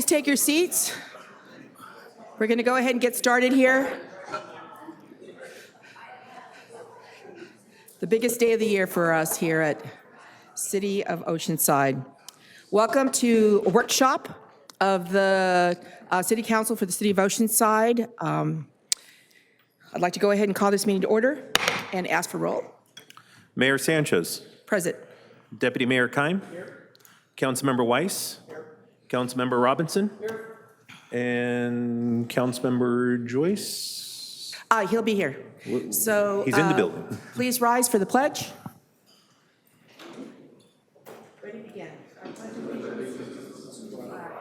take your seats. We're going to go ahead and get started here. The biggest day of the year for us here at City of Oceanside. Welcome to a workshop of the City Council for the City of Oceanside. I'd like to go ahead and call this meeting to order and ask for roll. Mayor Sanchez. Present. Deputy Mayor Keim. Here. Councilmember Weiss. Here. Councilmember Robinson. Here. And Councilmember Joyce. He'll be here. So he's in the building. Please rise for the pledge. Ready to begin. Our pledge of allegiance to the flag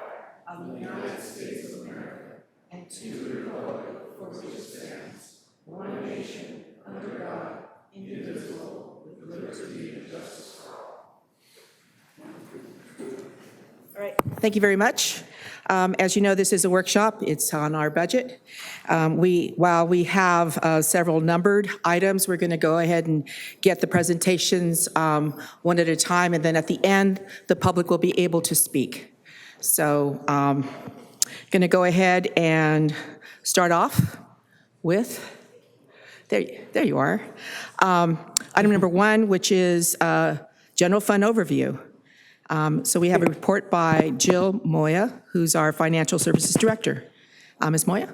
of the United States of America and to the republic for which it stands, one nation, under God, indivisible, with liberty and justice for all. All right. Thank you very much. As you know, this is a workshop. It's on our budget. While we have several numbered items, we're going to go ahead and get the presentations one at a time, and then at the end, the public will be able to speak. So going to go ahead and start off with, there you are. Item number 1, which is general fund overview. So we have a report by Jill Moya, who's our Financial Services Director. Ms. Moya?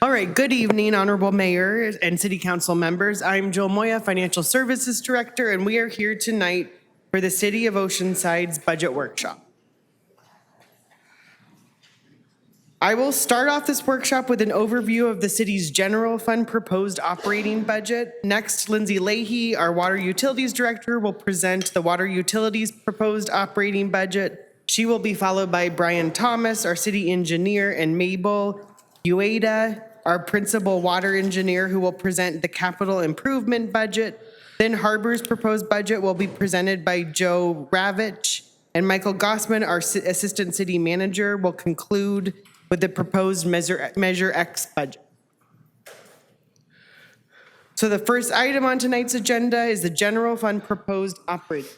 All right, good evening, Honorable Mayor and City Council members. I'm Jill Moya, Financial Services Director, and we are here tonight for the City of Oceanside's budget workshop. I will start off this workshop with an overview of the city's general fund proposed operating budget. Next, Lindsay Leahy, our Water Utilities Director, will present the Water Utilities proposed operating budget. She will be followed by Brian Thomas, our City Engineer, and Mabel Ueda, our Principal Water Engineer, who will present the capital improvement budget. Then Harbor's proposed budget will be presented by Joe Ravitch, and Michael Gossman, our Assistant City Manager, will conclude with the proposed Measure X budget. So the first item on tonight's agenda is the general fund proposed operating.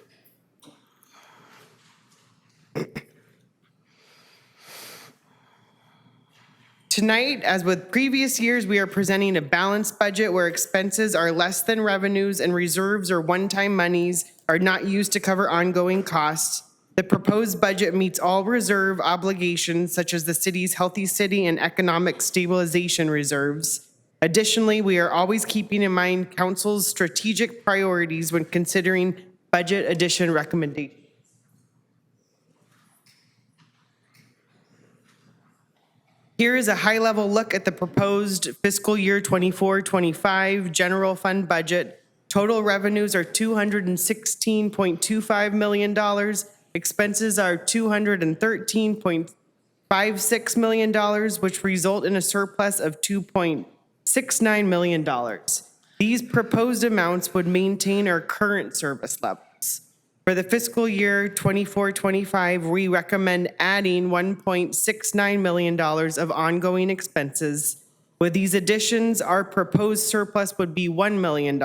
Tonight, as with previous years, we are presenting a balanced budget where expenses are less than revenues and reserves or one-time monies are not used to cover ongoing costs. The proposed budget meets all reserve obligations, such as the city's Healthy City and Economic Stabilization reserves. Additionally, we are always keeping in mind Council's strategic priorities when considering budget addition recommendations. Here is a high-level look at the proposed fiscal year 24-25 general fund budget. Total revenues are $216.25 million. Expenses are $213.56 million, which result in a surplus of $2.69 million. These proposed amounts would maintain our current service levels. For the fiscal year 24-25, we recommend adding $1.69 million of ongoing expenses. With these additions, our proposed surplus would be $1 million.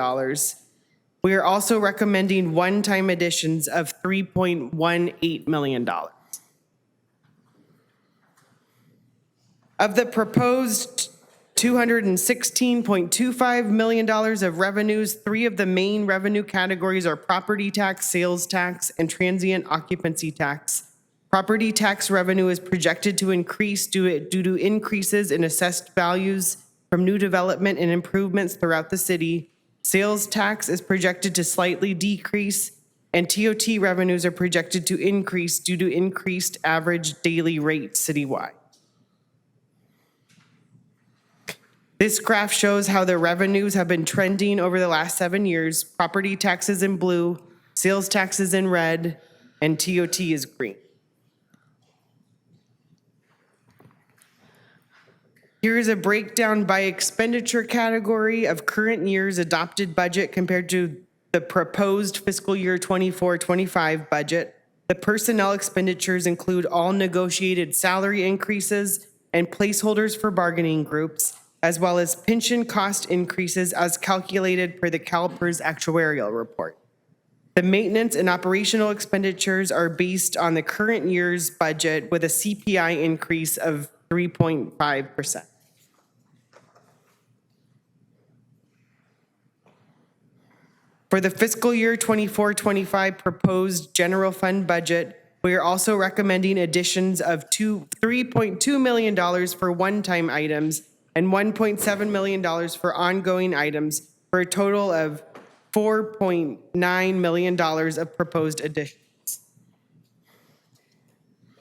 We are also recommending one-time additions of $3.18 million. Of the proposed $216.25 million of revenues, 3 of the main revenue categories are property tax, sales tax, and transient occupancy tax. Property tax revenue is projected to increase due to increases in assessed values from new development and improvements throughout the city. Sales tax is projected to slightly decrease, and TOT revenues are projected to increase due to increased average daily rates citywide. This graph shows how the revenues have been trending over the last 7 years. Property taxes in blue, sales taxes in red, and TOT is green. Here's a breakdown by expenditure category of current year's adopted budget compared to the proposed fiscal year 24-25 budget. The personnel expenditures include all negotiated salary increases and placeholders for bargaining groups, as well as pension cost increases as calculated per the CalPERS actuarial report. The maintenance and operational expenditures are based on the current year's budget with a CPI increase of 3.5%. For the fiscal year 24-25 proposed general fund budget, we are also recommending additions of $3.2 million for one-time items and $1.7 million for ongoing items, for a total of $4.9 million of proposed additions.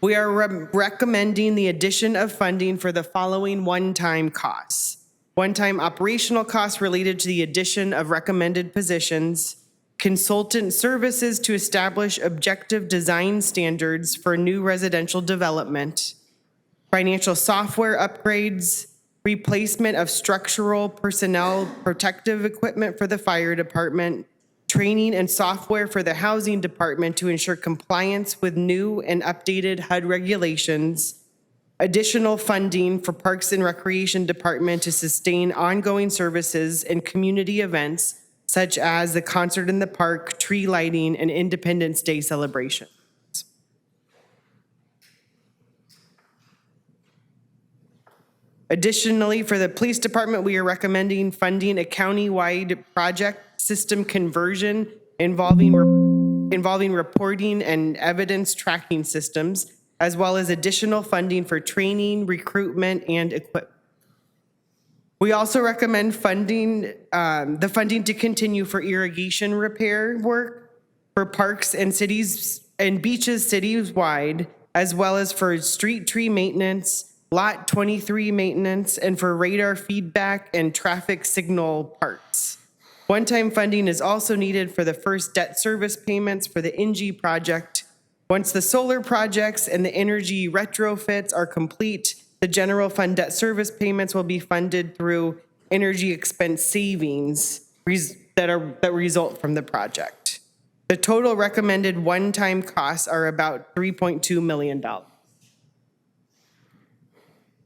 We are recommending the addition of funding for the following one-time costs. One-time operational costs related to the addition of recommended positions, consultant services to establish objective design standards for new residential development, financial software upgrades, replacement of structural personnel protective equipment for the fire department, training and software for the housing department to ensure compliance with new and updated HUD regulations, additional funding for Parks and Recreation Department to sustain ongoing services and community events such as the concert in the park, tree lighting, and Independence Day celebration. Additionally, for the police department, we are recommending funding a county-wide project system conversion involving reporting and evidence tracking systems, as well as additional funding for training, recruitment, and equipment. We also recommend the funding to continue for irrigation repair work for parks and cities and beaches cities-wide, as well as for street tree maintenance, Lot 23 maintenance, and for radar feedback and traffic signal parts. One-time funding is also needed for the first debt service payments for the NG project. Once the solar projects and the energy retrofits are complete, the general fund debt service payments will be funded through energy expense savings that result from the project. The total recommended one-time costs are about $3.2 million.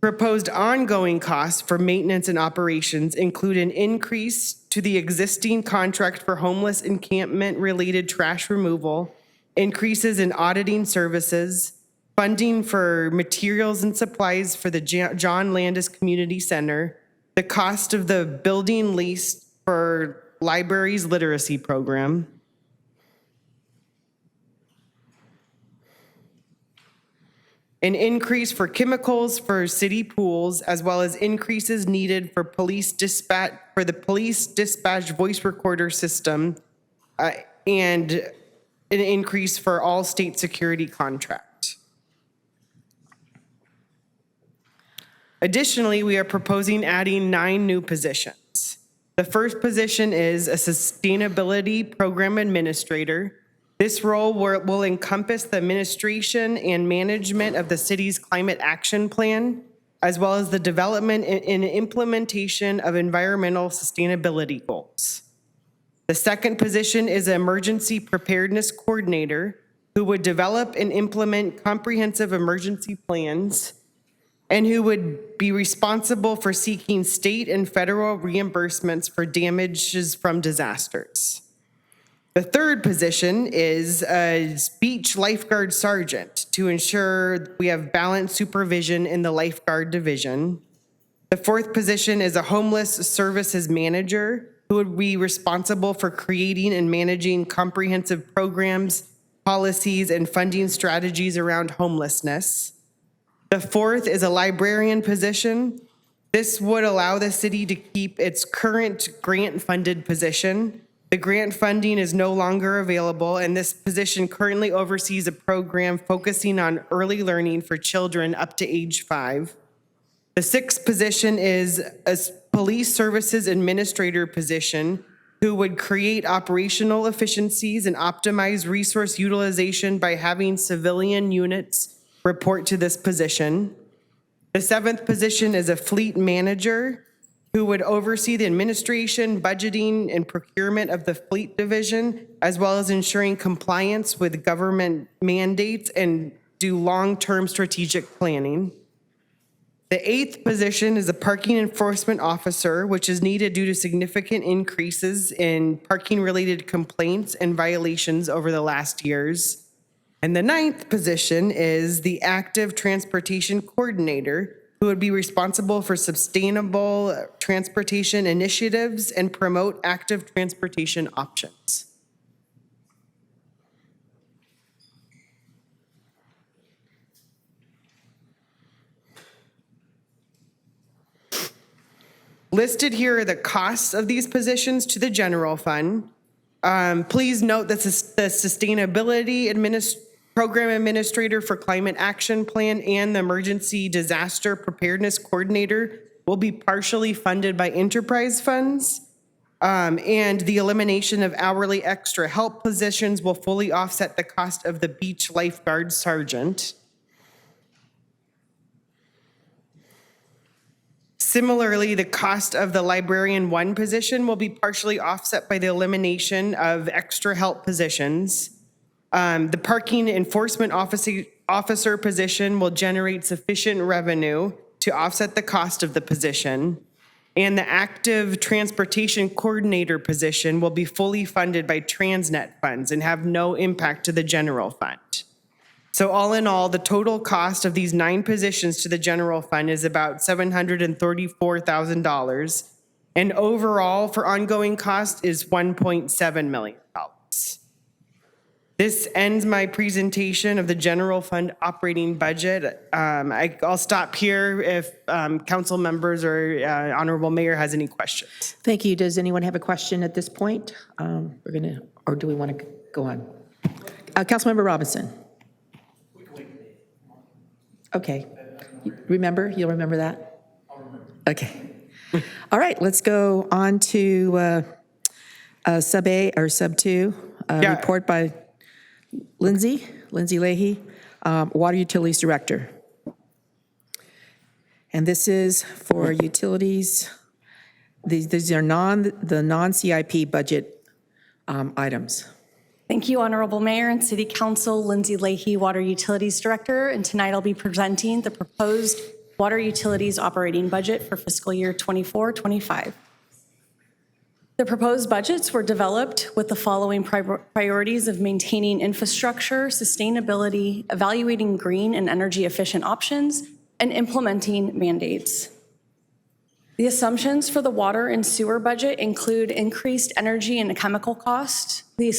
Proposed ongoing costs for maintenance and operations include an increase to the existing contract for homeless encampment-related trash removal, increases in auditing services, funding for materials and supplies for the John Landis Community Center, the cost of the building lease for library's literacy program, an increase for chemicals for city pools, as well as increases needed for the police dispatch voice recorder system, and an increase for all state security contract. Additionally, we are proposing adding 9 new positions. The first position is a sustainability program administrator. This role will encompass the administration and management of the city's climate action plan, as well as the development and implementation of environmental sustainability goals. The second position is an emergency preparedness coordinator who would develop and implement comprehensive emergency plans and who would be responsible for seeking state and federal reimbursements for damages from disasters. The third position is a beach lifeguard sergeant to ensure we have balanced supervision in the lifeguard division. The fourth position is a homeless services manager who would be responsible for creating and managing comprehensive programs, policies, and funding strategies around homelessness. The fourth is a librarian position. This would allow the city to keep its current grant-funded position. The grant funding is no longer available, and this position currently oversees a program focusing on early learning for children up to age 5. The sixth position is a police services administrator position who would create operational efficiencies and optimize resource utilization by having civilian units report to this position. The seventh position is a fleet manager who would oversee the administration, budgeting, and procurement of the fleet division, as well as ensuring compliance with government mandates and do long-term strategic planning. The 8th position is a parking enforcement officer, which is needed due to significant increases in parking-related complaints and violations over the last years. And the 9th position is the active transportation coordinator, who would be responsible for sustainable transportation initiatives and promote active transportation options. Listed here are the costs of these positions to the general fund. Please note that the Sustainability Program Administrator for Climate Action Plan and the Emergency Disaster Preparedness Coordinator will be partially funded by enterprise funds. And the elimination of hourly extra help positions will fully offset the cost of the beach lifeguard sergeant. Similarly, the cost of the librarian 1 position will be partially offset by the elimination of extra help positions. The parking enforcement officer position will generate sufficient revenue to offset the cost of the position. And the active transportation coordinator position will be fully funded by Transnet funds and have no impact to the general fund. So all in all, the total cost of these 9 positions to the general fund is about $734,000. And overall for ongoing cost is $1.7 million. This ends my presentation of the general fund operating budget. I'll stop here if council members or honorable mayor has any questions. Thank you. Does anyone have a question at this point? Or do we want to go on? Councilmember Robinson. Okay. You'll remember that? I'll remember. Okay. All right, let's go on to sub A or sub 2, report by Lindsay Leahy, Water Utilities Director. And this is for utilities. These are the non-CIP budget items. Thank you, Honorable Mayor and City Council. Lindsay Leahy, Water Utilities Director, and tonight I'll be presenting the proposed Water Utilities operating budget for fiscal year 24-25. The proposed budgets were developed with the following priorities of maintaining infrastructure, sustainability, evaluating green and energy efficient options, and implementing mandates. The assumptions for the water and sewer budget include increased energy and chemical costs, the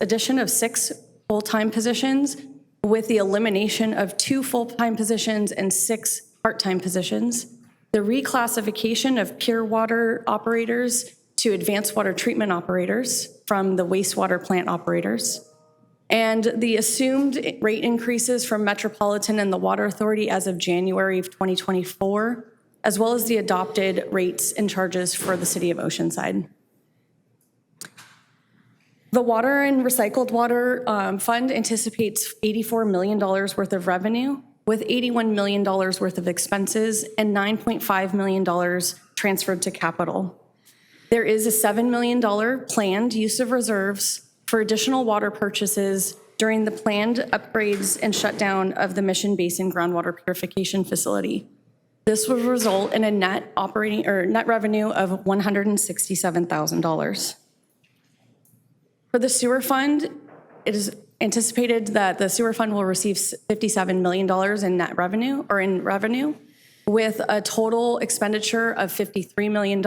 addition of 6 full-time positions with the elimination of 2 full-time positions and 6 part-time positions, the reclassification of pure water operators to advanced water treatment operators from the wastewater plant operators, and the assumed rate increases from Metropolitan and the Water Authority as of January of 2024, as well as the adopted rates and charges for the City of Oceanside. The Water and Recycled Water Fund anticipates $84 million worth of revenue with $81 million worth of expenses and $9.5 million transferred to capital. There is a $7 million planned use of reserves for additional water purchases during the planned upgrades and shutdown of the Mission Basin groundwater purification facility. This would result in a net revenue of $167,000. For the sewer fund, it is anticipated that the sewer fund will receive $57 million in net revenue with a total expenditure of $53 million,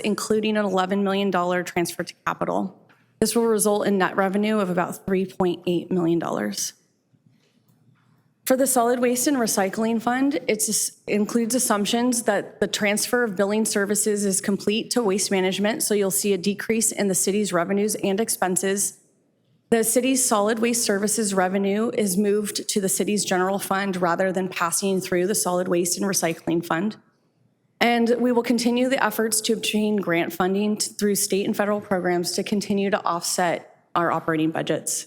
including an $11 million transfer to capital. This will result in net revenue of about $3.8 million. For the Solid Waste and Recycling Fund, it includes assumptions that the transfer of billing services is complete to waste management, so you'll see a decrease in the city's revenues and expenses. The city's solid waste services revenue is moved to the city's general fund rather than passing through the Solid Waste and Recycling Fund. And we will continue the efforts to obtain grant funding through state and federal programs to continue to offset our operating budgets.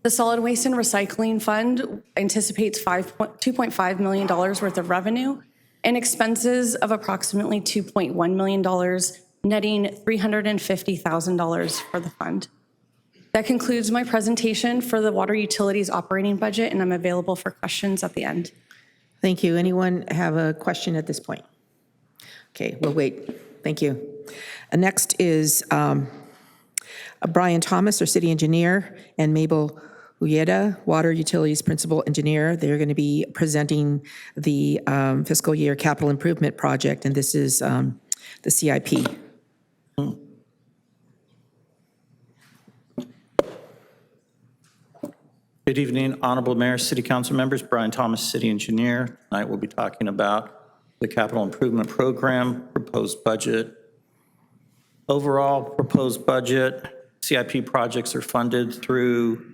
The Solid Waste and Recycling Fund anticipates $2.5 million worth of revenue and expenses of approximately $2.1 million, netting $350,000 for the fund. That concludes my presentation for the Water Utilities operating budget, and I'm available for questions at the end. Thank you. Anyone have a question at this point? Okay, we'll wait. Thank you. Next is Brian Thomas, our city engineer, and Mabel Uyeda, water utilities principal engineer. They're going to be presenting the fiscal year capital improvement project, and this is the CIP. Good evening, Honorable Mayor, City Council members. Brian Thomas, City Engineer. Tonight we'll be talking about the Capital Improvement Program, proposed budget. Overall proposed budget, CIP projects are funded through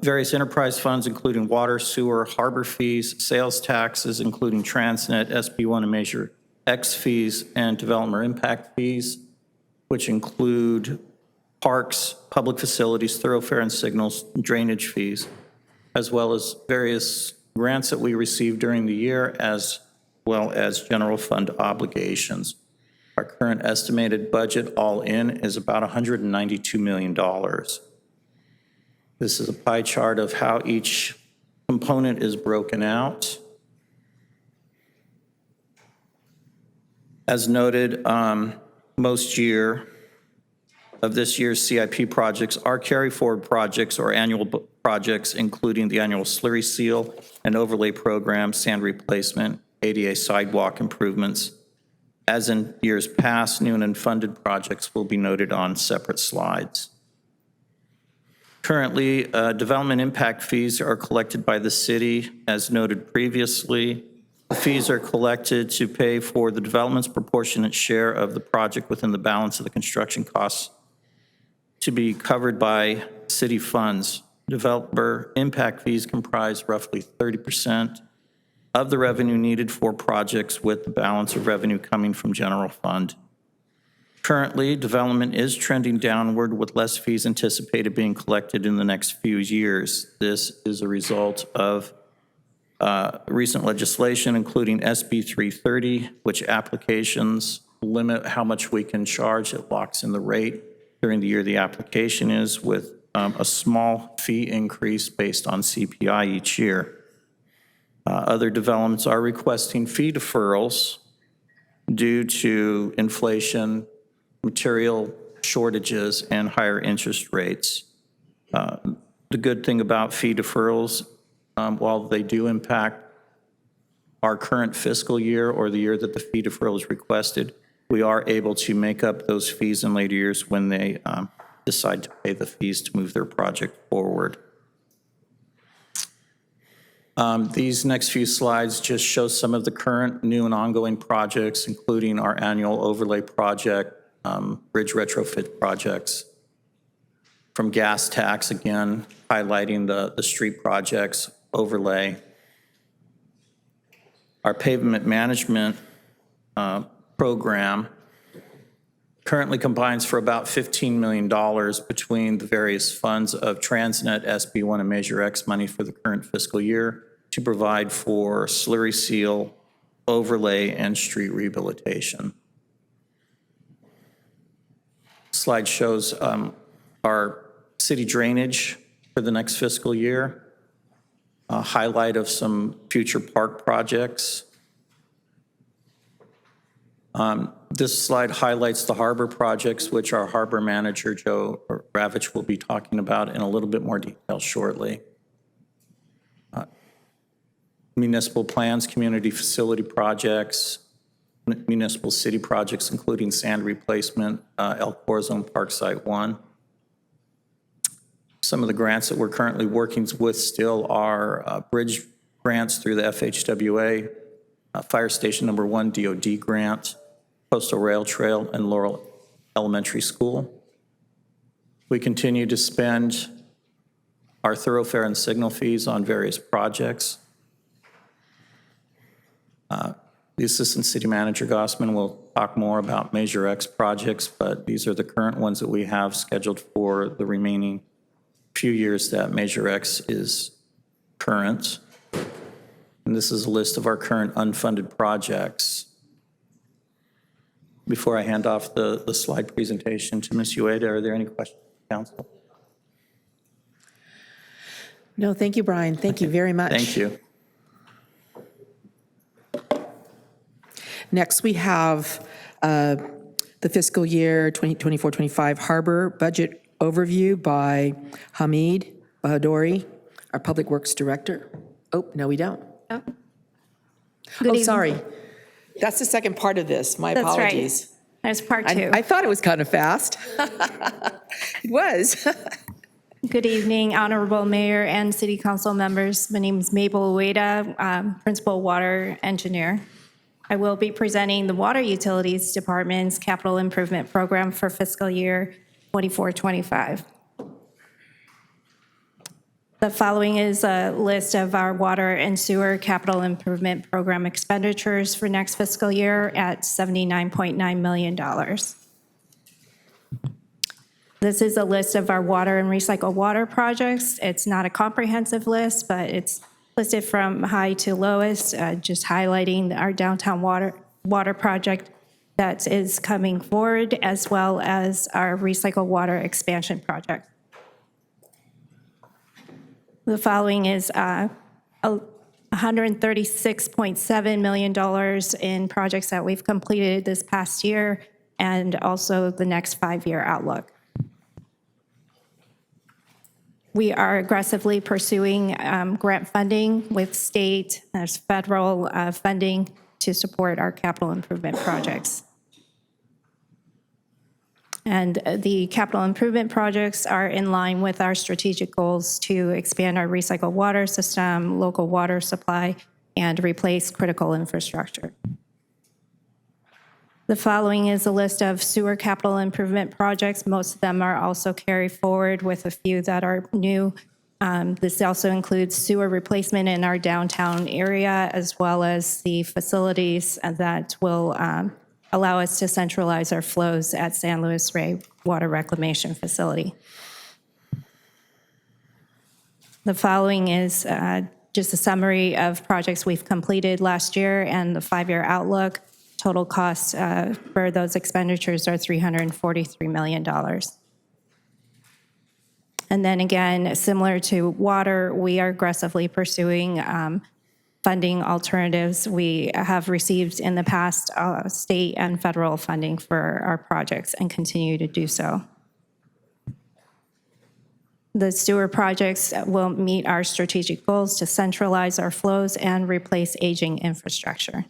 various enterprise funds, including water, sewer, harbor fees, sales taxes, including Transnet, SB1 and Measure X fees, and development impact fees, which include parks, public facilities, thoroughfare and signals, drainage fees, as well as various grants that we received during the year, as well as general fund obligations. Our current estimated budget all in is about $192 million. This is a pie chart of how each component is broken out. As noted, most year of this year's CIP projects are carry forward projects or annual projects, including the annual slurry seal and overlay program, sand replacement, ADA sidewalk improvements. As in years past, new and unfunded projects will be noted on separate slides. Currently, development impact fees are collected by the city. As noted previously, the fees are collected to pay for the development's proportionate share of the project within the balance of the construction costs to be covered by city funds. Developer impact fees comprise roughly 30% of the revenue needed for projects, with the balance of revenue coming from general fund. Currently, development is trending downward, with less fees anticipated being collected in the next few years. This is a result of recent legislation, including SB 330, which applications limit how much we can charge. It locks in the rate during the year the application is, with a small fee increase based on CPI each year. Other developments are requesting fee deferrals due to inflation, material shortages, and higher interest rates. The good thing about fee deferrals, while they do impact our current fiscal year or the year that the fee deferral is requested, we are able to make up those fees in later years when they decide to pay the fees to move their project forward. These next few slides just show some of the current, new, and ongoing projects, including our annual overlay project, bridge retrofit projects. From gas tax, again, highlighting the street projects, overlay. Our pavement management program currently combines for about $15 million between the various funds of Transnet, SB1, and Measure X money for the current fiscal year to provide for slurry seal, overlay, and street rehabilitation. Slide shows our city drainage for the next fiscal year, a highlight of some future park projects. This slide highlights the harbor projects, which our harbor manager, Joe Ravitch, will be talking about in a little bit more detail shortly. Municipal plans, community facility projects, municipal city projects, including sand replacement, El Corazon Park Site 1. Some of the grants that we're currently working with still are bridge grants through the FHWA, Fire Station Number 1 DOD grant, Coastal Rail Trail, and Laurel Elementary School. We continue to spend our thoroughfare and signal fees on various projects. The Assistant City Manager Gossman will talk more about Measure X projects, but these are the current ones that we have scheduled for the remaining few years that Measure X is current. And this is a list of our current unfunded projects. Before I hand off the slide presentation to Ms. Ueda, are there any questions, Council? No, thank you, Brian. Thank you very much. Thank you. Next, we have the fiscal year 2024-25 Harbor Budget Overview by Hamid Bahadori, our Public Works Director. Oh, no, we don't. Good Oh, evening. sorry. That's the second part of this. My That's right. apologies. There's part two. I thought it was kind of fast. It was. Good evening, Honorable Mayor and City Council members. My name is Mabel Ueda, Principal Water Engineer. I will be presenting the Water Utilities Department's Capital Improvement Program for fiscal year 24-25. The following is a list of our water and sewer capital improvement program expenditures for next fiscal year at $79.9 million. This is a list of our water and recycled water projects. It's not a comprehensive list, but it's listed from high to lowest, just highlighting our downtown water project that is coming forward, as well as our recycled water expansion project. The following is $136.7 million in projects that we've completed this past year, and also the next 5-year outlook. We are aggressively pursuing grant funding with state and federal funding to support our capital improvement projects. And the capital improvement projects are in line with our strategic goals to expand our recycled water system, local water supply, and replace critical infrastructure. The following is a list of sewer capital improvement projects. Most of them are also carried forward, with a few that are new. This also includes sewer replacement in our downtown area, as well as the facilities that will allow us to centralize our flows at San Luis Rey Water Reclamation Facility. The following is just a summary of projects we've completed last year and the 5-year outlook. Total costs for those expenditures are $343 million. And then again, similar to water, we are aggressively pursuing funding alternatives. We have received in the past state and federal funding for our projects and continue to do so. The sewer projects will meet our strategic goals to centralize our flows and replace aging infrastructure.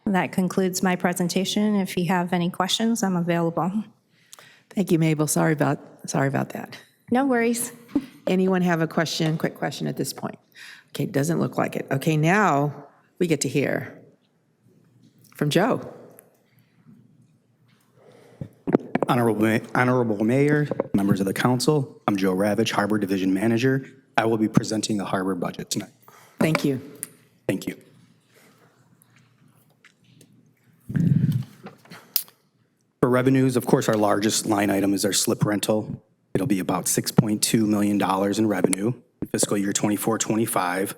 That concludes my presentation. If you have any questions, I'm available. Thank you, Mabel. Sorry about that. No worries. Anyone have a question, quick question at this point? Okay, doesn't look like it. Okay, now we get to hear from Joe. Honorable Mayor, members of the council, I'm Joe Ravitch, Harbor Division Manager. I will be presenting the harbor budget tonight. Thank you. Thank you. For revenues, of course, our largest line item is our slip rental. It'll be about $6.2 million in revenue in fiscal year 24-25.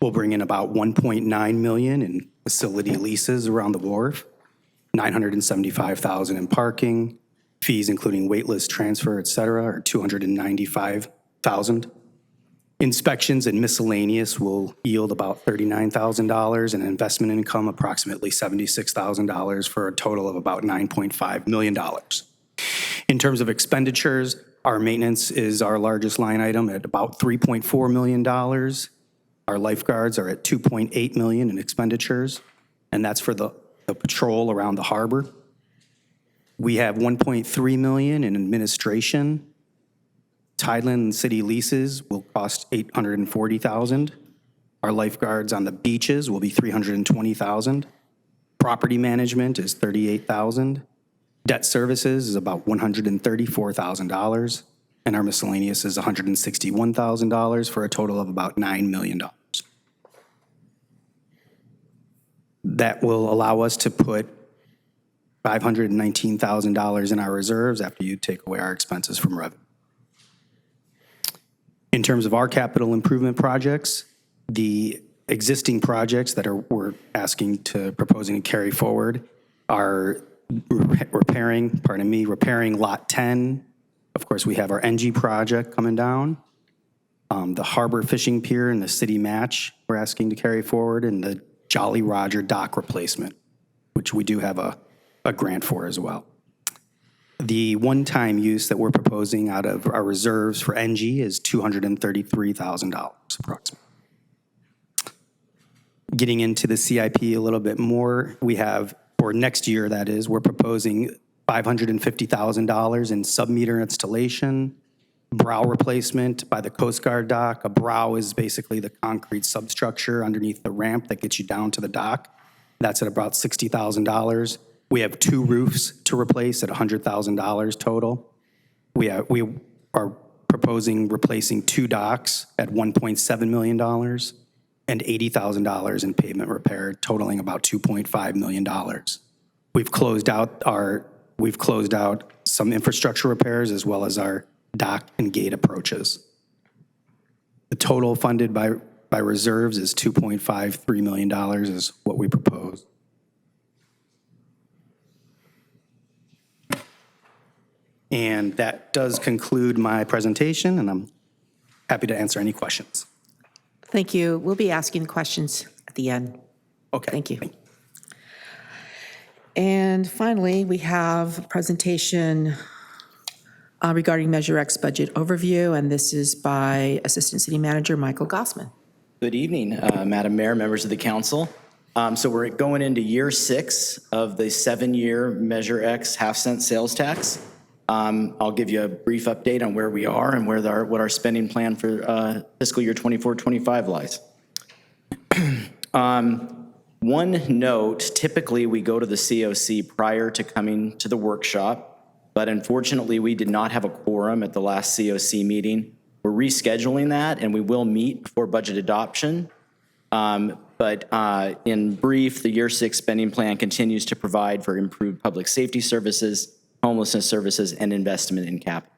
We'll bring in about $1.9 million in facility leases around the wharf, $975,000 in parking, fees including waitlist transfer, et cetera, are $295,000. Inspections and miscellaneous will yield about $39,000, and investment income approximately $76,000, for a total of about $9.5 million. In terms of expenditures, our maintenance is our largest line item at about $3.4 million. Our lifeguards are at $2.8 million in expenditures, and that's for the patrol around the harbor. We have $1.3 million in administration. Tideland city leases will cost $840,000. Our lifeguards on the beaches will be $320,000. Property management is $38,000. Debt services is about $134,000. And our miscellaneous is $161,000, for a total of about $9 million. That will allow us to put $519,000 in our reserves after you take away our expenses from revenue. In terms of our capital improvement projects, the existing projects that we're proposing to carry forward are repairing Lot 10. Of course, we have our NG project coming down. The Harbor Fishing Pier and the City Match we're asking to carry forward, and the Jolly Roger dock replacement, which we do have a grant for as well. The one-time use that we're proposing out of our reserves for NG is $233,000 approximately. Getting into the CIP a little bit more, we have, for next year that is, we're proposing $550,000 in sub-meter installation, brow replacement by the Coast Guard dock. A brow is basically the concrete substructure underneath the ramp that gets you down to the dock. That's at about $60,000. We have 2 roofs to replace at $100,000 total. We are proposing replacing 2 docks at $1.7 million and $80,000 in pavement repair, totaling about $2.5 million. We've closed out some infrastructure repairs as well as our dock and gate approaches. The total funded by reserves is $2.53 million is what we propose. And that does conclude my presentation, and I'm happy to answer any questions. Thank you. We'll be asking questions at the end. Okay. Thank you. And finally, we have a presentation regarding Measure X budget overview, and this is by Assistant City Manager Michael Gossman. Good evening, Madam Mayor, members of the council. So we're going into year 6 of the 7-year Measure X half-cent sales tax. I'll give you a brief update on where we are and what our spending plan for fiscal year 24-25 lies. One note, typically we go to the COC prior to coming to the workshop, but unfortunately we did not have a quorum at the last COC meeting. We're rescheduling that and we will meet before budget adoption. But in brief, the year 6 spending plan continues to provide for improved public safety services, homelessness services, and investment in capital.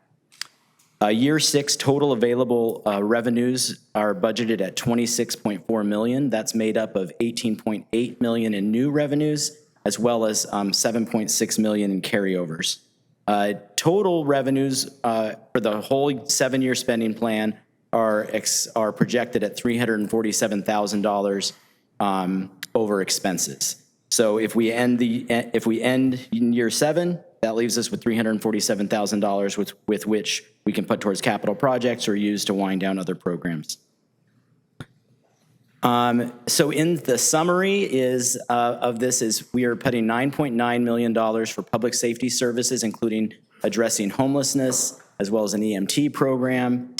Year 6 total available revenues are budgeted at $26.4 million. That's made up of $18.8 million in new revenues, as well as $7.6 million in carryovers. Total revenues for the whole 7-year spending plan are projected at $347,000 over expenses. So if we end in year 7, that leaves us with $347,000 with which we can put towards capital projects or use to wind down other programs. So in the summary of this is we are putting $9.9 million for public safety services, including addressing homelessness, as well as an EMT program.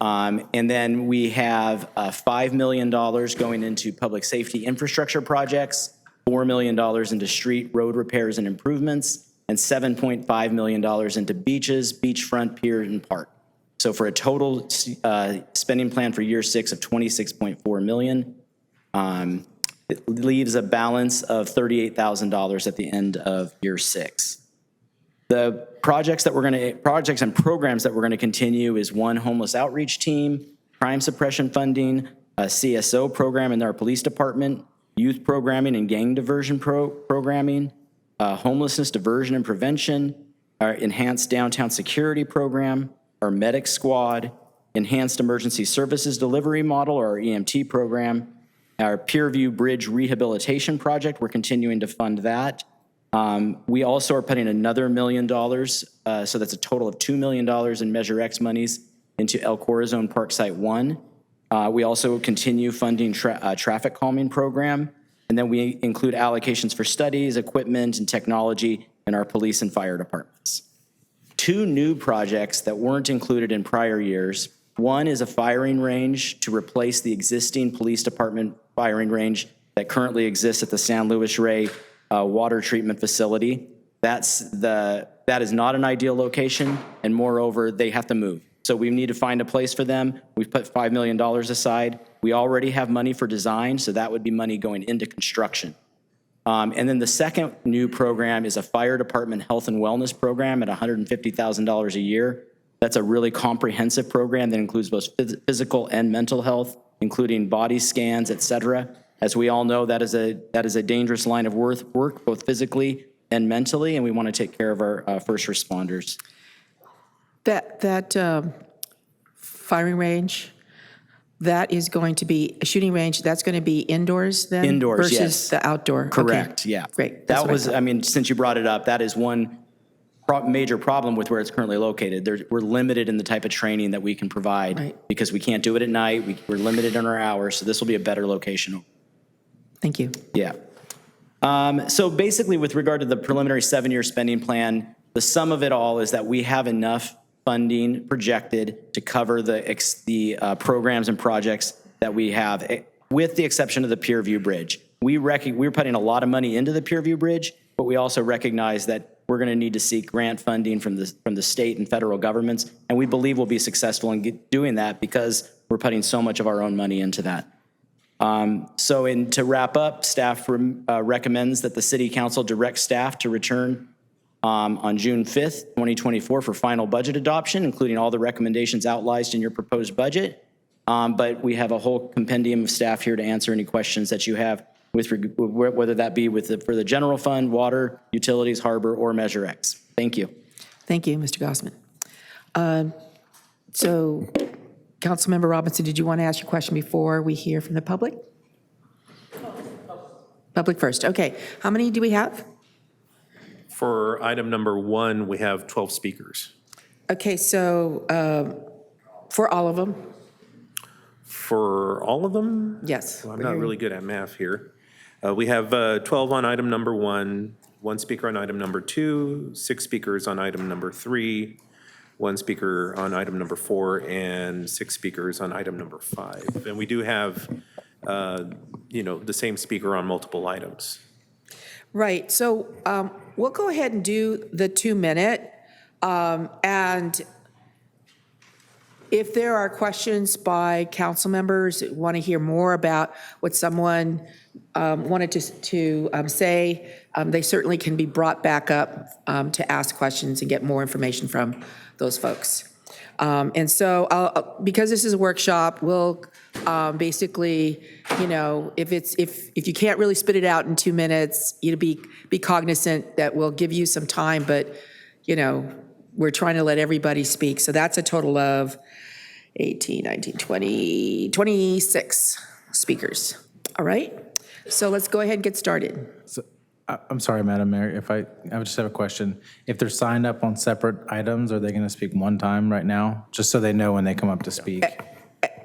And then we have $5 million going into public safety infrastructure projects, $4 million into street road repairs and improvements, and $7.5 million into beaches, beachfront, pier, and park. So for a total spending plan for year 6 of $26.4 million, it leaves a balance of $38,000 at the end of year 6. The projects and programs that we're going to continue is 1 homeless outreach team, crime suppression funding, a CSO program in our police department, youth programming and gang diversion programming, homelessness diversion and prevention, our enhanced downtown security program, our medic squad, enhanced emergency services delivery model, or our EMT program, our Peerview Bridge rehabilitation project. We're continuing to fund that. We also are putting another $1 million, so that's a total of $2 million in Measure X monies into El Corazon Park Site 1. We also continue funding traffic calming program, and then we include allocations for studies, equipment, and technology in our police and fire departments. 2 new projects that weren't included in prior years. One is a firing range to replace the existing police department firing range that currently exists at the San Luis Rey water treatment facility. That is not an ideal location, and moreover, they have to move. So we need to find a place for them. We've put $5 million aside. We already have money for design, so that would be money going into construction. And then the second new program is a fire department health and wellness program at $150,000 a year. That's a really comprehensive program that includes both physical and mental health, including body scans, et cetera. As we all know, that is a dangerous line of work, both physically and mentally, and we want to take care of our first responders. That firing range, That is going to be a shooting range, that's going to be indoors then? Indoors, yes. Versus the outdoor? Okay. Correct, yeah. Great. That's That what was, thought. I mean, since you brought it up, that is one major problem with where it's currently located. We're limited in the type of training that we can provide Right. because we can't do it at night. We're limited in our hours, so this will be a better location. Thank you. Yeah. So basically, with regard to the preliminary 7-year spending plan, the sum of it all is that we have enough funding projected to cover the programs and projects that we have, with the exception of the Pier View Bridge. We're putting a lot of money into the Pier View Bridge, but we also recognize that we're going to need to seek grant funding from the state and federal governments, and we believe we'll be successful in doing that because we're putting so much of our own money into that. To wrap up, staff recommends that the City Council direct staff to return on June 5th, 2024 for final budget adoption, including all the recommendations outlined in your proposed budget. But we have a whole compendium of staff here to answer any questions that you have, whether that be for the general fund, water, utilities, harbor, or Measure X. Thank you. Thank you, Mr. Gossman. So, Councilmember Robinson, did you want to ask your question before we hear from the public? Public first, okay. How many do we have? For item number 1, we have 12 speakers. Okay, so for all of them? For all of them? Yes. Well, I'm not really good at math here. We have 12 on item number 1, 1 speaker on item number 2, 6 speakers on item number 3, 1 speaker on item number 4, and 6 speakers on item number 5. And we do have, the same speaker on multiple items. Right, so we'll go ahead and do the 2-minute. And if there are questions by council members that want to hear more about what someone wanted to say, they certainly can be brought back up to ask questions and get more information from those folks. And so because this is a workshop, we'll basically, if you can't really spit it out in 2 minutes, be cognizant that we'll give you some time, but, we're trying to let everybody speak. So that's a total of 18, 19, 20, 26 speakers. All right? So let's go ahead and get started. I'm sorry, Madam Mayor, I would just have a question. If they're signed up on separate items, are they going to speak one time right now? Just so they know when they come up to speak.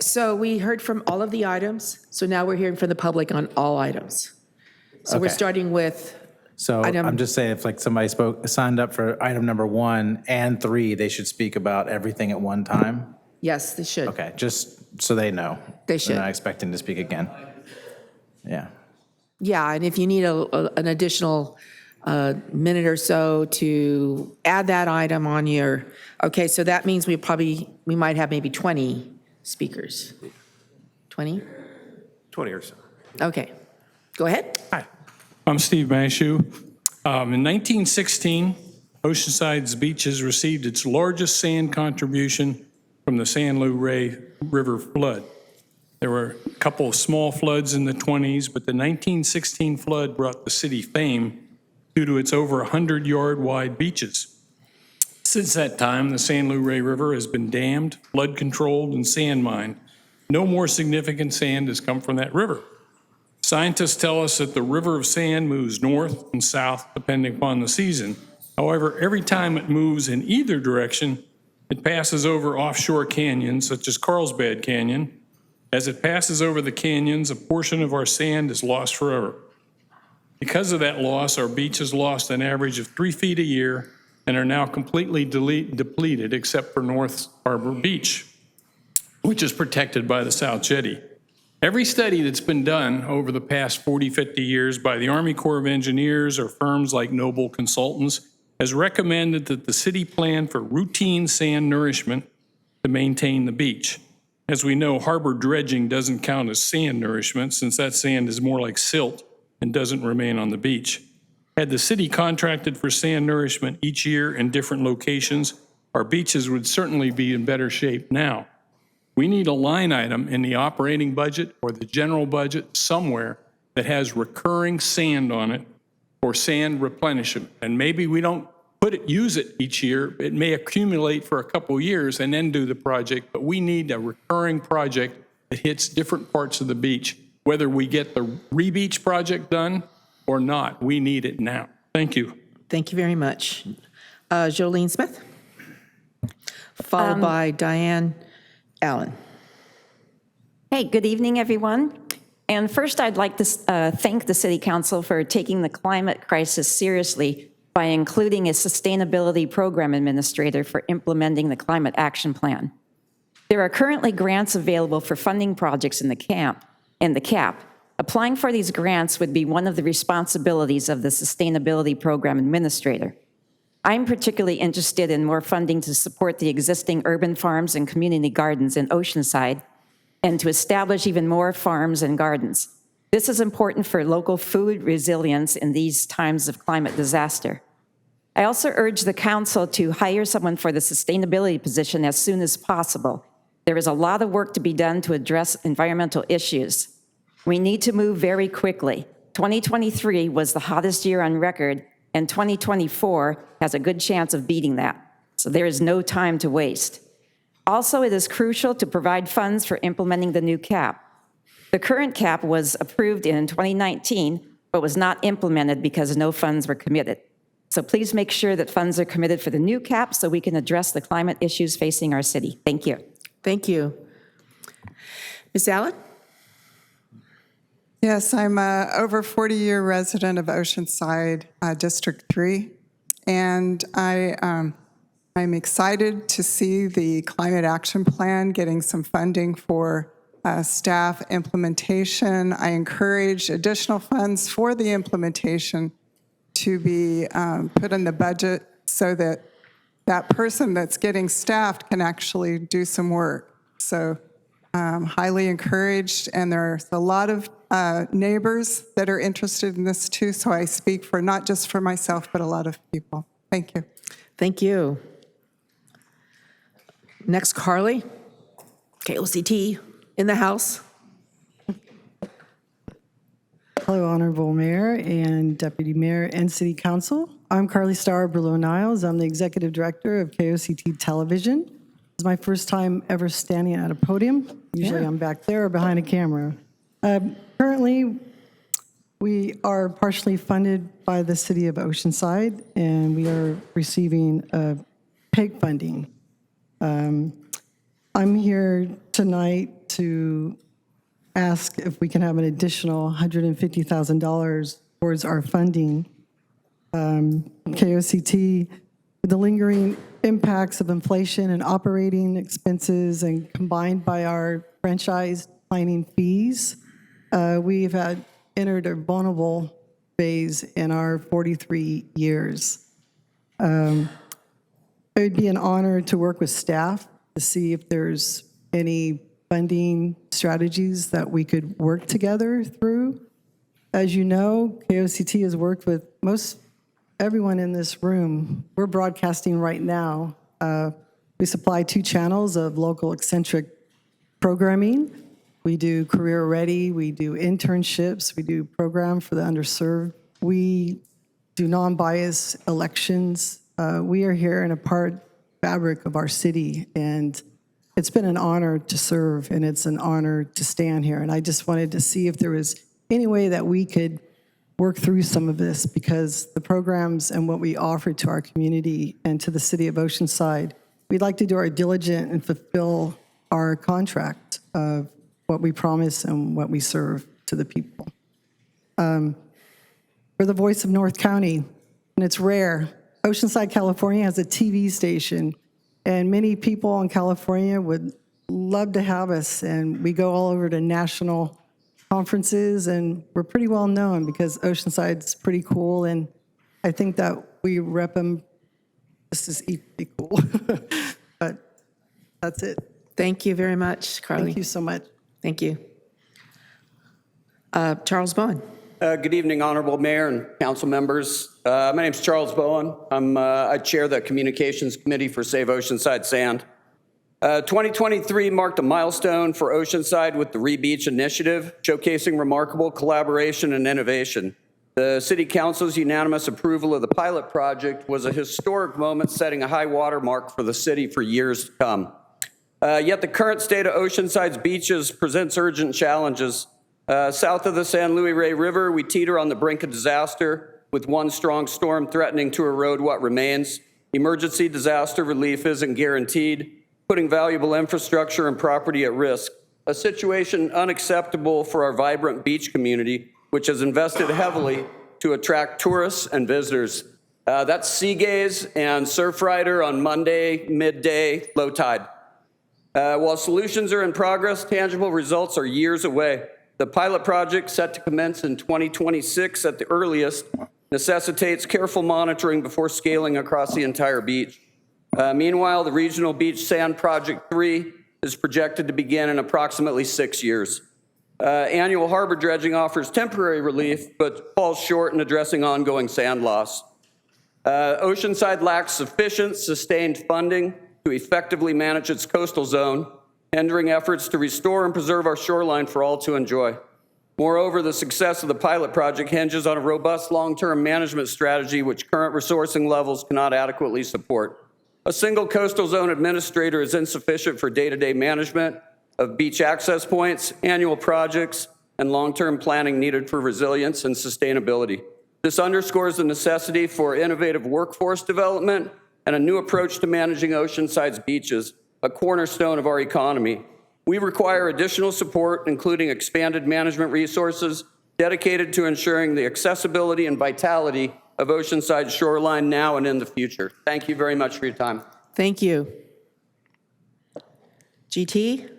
So we heard from all of the items, so now we're hearing from the public on all items. So we're Okay. starting with, So I'm just saying, if like somebody signed up for item number 1 and 3, they should speak about everything at one time? yes, they should. Okay, just so they know. They should. They're not expecting to speak again. Yeah. Yeah, and if you need an additional minute or so to add that item on your, okay, so that means we might have maybe 20 speakers. 20? 20 or so. Okay, go ahead. Hi, I'm Steve Mashew. In 1916, Oceanside's beaches received its largest sand contribution from the San Luis River flood. There were a couple of small floods in the 20s, but the 1916 flood brought the city fame due to its over 100-yard wide beaches. Since that time, the San Luis River has been dammed, flood controlled, and sand mined. No more significant sand has come from that river. Scientists tell us that the river of sand moves north and south depending upon the season. However, every time it moves in either direction, it passes over offshore canyons such as Carlsbad Canyon. As it passes over the canyons, a portion of our sand is lost forever. Because of that loss, our beaches lost an average of 3 feet a year and are now completely depleted except for North Harbor Beach, which is protected by the South Jetty. Every study that's been done over the past 40, 50 years by the Army Corps of Engineers or firms like Noble Consultants has recommended that the city plan for routine sand nourishment to maintain the beach. As we know, harbor dredging doesn't count as sand nourishment since that sand is more like silt and doesn't remain on the beach. Had the city contracted for sand nourishment each year in different locations, our beaches would certainly be in better shape now. We need a line item in the operating budget or the general budget somewhere that has recurring sand on it for sand replenishment. And maybe we don't use it each year. It may accumulate for a couple of years and then do the project, but we need a recurring project It hits different parts of the beach. Whether we get the re-beach project done or not, we need it now. Thank you. Thank you very much. Jolene Smith, followed by Diane Allen. Hey, good evening, everyone. And first, I'd like to thank the City Council for taking the climate crisis seriously by including a sustainability program administrator for implementing the Climate Action Plan. There are currently grants available for funding projects in the CAP. Applying for these grants would be one of the responsibilities of the sustainability program administrator. I'm particularly interested in more funding to support the existing urban farms and community gardens in Oceanside and to establish even more farms and gardens. This is important for local food resilience in these times of climate disaster. I also urge the council to hire someone for the sustainability position as soon as possible. There is a lot of work to be done to address environmental issues. We need to move very quickly. 2023 was the hottest year on record, and 2024 has a good chance of beating that. So there is no time to waste. Also, it is crucial to provide funds for implementing the new CAP. The current CAP was approved in 2019, but was not implemented because no funds were committed. So please make sure that funds are committed for the new CAP so we can address the climate issues facing our city. Thank you. Thank you. Ms. Allen? Yes, I'm a over 40-year resident of Oceanside, District 3, and I'm excited to see the Climate Action Plan getting some funding for staff implementation. I encourage additional funds for the implementation to be put in the budget so that that person that's getting staffed can actually do some work. So highly encouraged, and there's a lot of neighbors that are interested in this too, so I speak for not just for myself, but a lot of people. Thank you. Thank you. Next, Carly, KOCT in the House. Hello, Honorable Mayor and Deputy Mayor and City Council. I'm Carly Starr Berlow-Niles. I'm the Executive Director of KOCT Television. It's my first time ever standing at a podium. Usually I'm back there or behind a camera. Currently, we are partially funded by the City of Oceanside, and we are receiving PEG funding. I'm here tonight to ask if we can have an additional $150,000 towards our funding. KOCT, with the lingering impacts of inflation and operating expenses and combined by our franchise declining fees, we've entered a vulnerable phase in our 43 years. It would be an honor to work with staff to see if there's any funding strategies that we could work together through. As you know, KOCT has worked with most everyone in this room. We're broadcasting right now. We supply 2 channels of local eccentric programming. We do Career Ready, we do internships, we do program for the underserved. We do non-biased elections. We are here in a part fabric of our city, and it's been an honor to serve, and it's an honor to stand here. And I just wanted to see if there was any way that we could work through some of this, because the programs and what we offer to our community and to the City of Oceanside, we'd like to do our diligent and fulfill our contract of what we promise and what we serve to the people. We're the voice of North County, and it's rare. Oceanside, California has a TV station, and many people in California would love to have us, and we go all over to national conferences, and we're pretty well known because Oceanside's pretty cool, and I think that we rep them just as equally cool. But that's it. Thank you very much, Carly. Thank you so much. Thank you. Charles Bowen. Good evening, Honorable Mayor and council members. My name's Charles Bowen. I chair the Communications Committee for Save Oceanside Sand. 2023 marked a milestone for Oceanside with the Re-Beach Initiative, showcasing remarkable collaboration and innovation. The City Council's unanimous approval of the pilot project was a historic moment, setting a high water mark for the city for years to come. Yet the current state of Oceanside's beaches presents urgent challenges. South of the San Luis Rey River, we teeter on the brink of disaster, with one strong storm threatening to erode what remains. Emergency disaster relief isn't guaranteed, putting valuable infrastructure and property at risk, a situation unacceptable for our vibrant beach community, which has invested heavily to attract tourists and visitors. That's Sea Gaze and Surf Rider on Monday, midday, low tide. While solutions are in progress, tangible results are years away. The pilot project, set to commence in 2026 at the earliest, necessitates careful monitoring before scaling across the entire beach. Meanwhile, the Regional Beach Sand Project 3 is projected to begin in approximately 6 years. Annual harbor dredging offers temporary relief, but falls short in addressing ongoing sand loss. Oceanside lacks sufficient sustained funding to effectively manage its coastal zone, hindering efforts to restore and preserve our shoreline for all to enjoy. Moreover, the success of the pilot project hinges on a robust long-term management strategy which current resourcing levels cannot adequately support. A single coastal zone administrator is insufficient for day-to-day management of beach access points, annual projects, and long-term planning needed for resilience and sustainability. This underscores the necessity for innovative workforce development and a new approach to managing Oceanside's beaches, a cornerstone of our economy. We require additional support, including expanded management resources dedicated to ensuring the accessibility and vitality of Oceanside's shoreline now and in the future. Thank you very much for your time. Thank you. GT?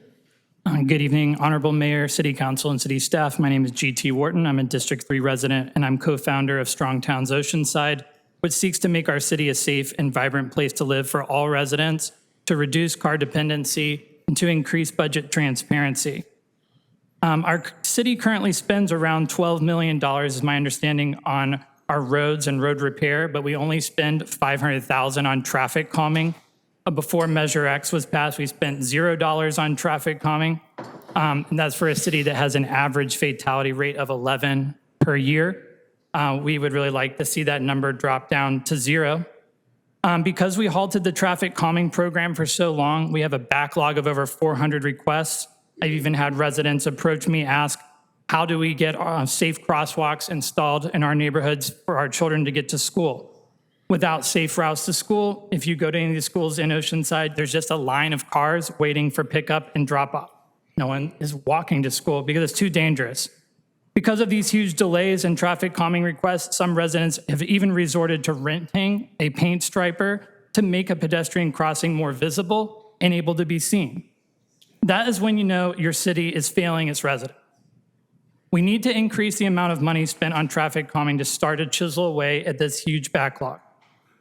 Good evening, Honorable Mayor, City Council, and City staff. My name is GT Wharton. I'm a District 3 resident, and I'm co-founder of Strong Towns Oceanside, which seeks to make our city a safe and vibrant place to live for all residents, to reduce car dependency, and to increase budget transparency. Our city currently spends around $12 million, is my understanding, on our roads and road repair, but we only spend $500,000 on traffic calming. Before Measure X was passed, we spent $0 on traffic calming, and that's for a city that has an average fatality rate of 11 per year. We would really like to see that number drop down to 0. Because we halted the traffic calming program for so long, we have a backlog of over 400 requests. I've even had residents approach me, ask, how do we get safe crosswalks installed in our neighborhoods for our children to get to school? Without safe routes to school, if you go to any of the schools in Oceanside, there's just a line of cars waiting for pickup and drop off. No one is walking to school because it's too dangerous. Because of these huge delays in traffic calming requests, some residents have even resorted to renting a paint striper to make a pedestrian crossing more visible and able to be seen. That is when you know your city is failing its residents. We need to increase the amount of money spent on traffic calming to start to chisel away at this huge backlog.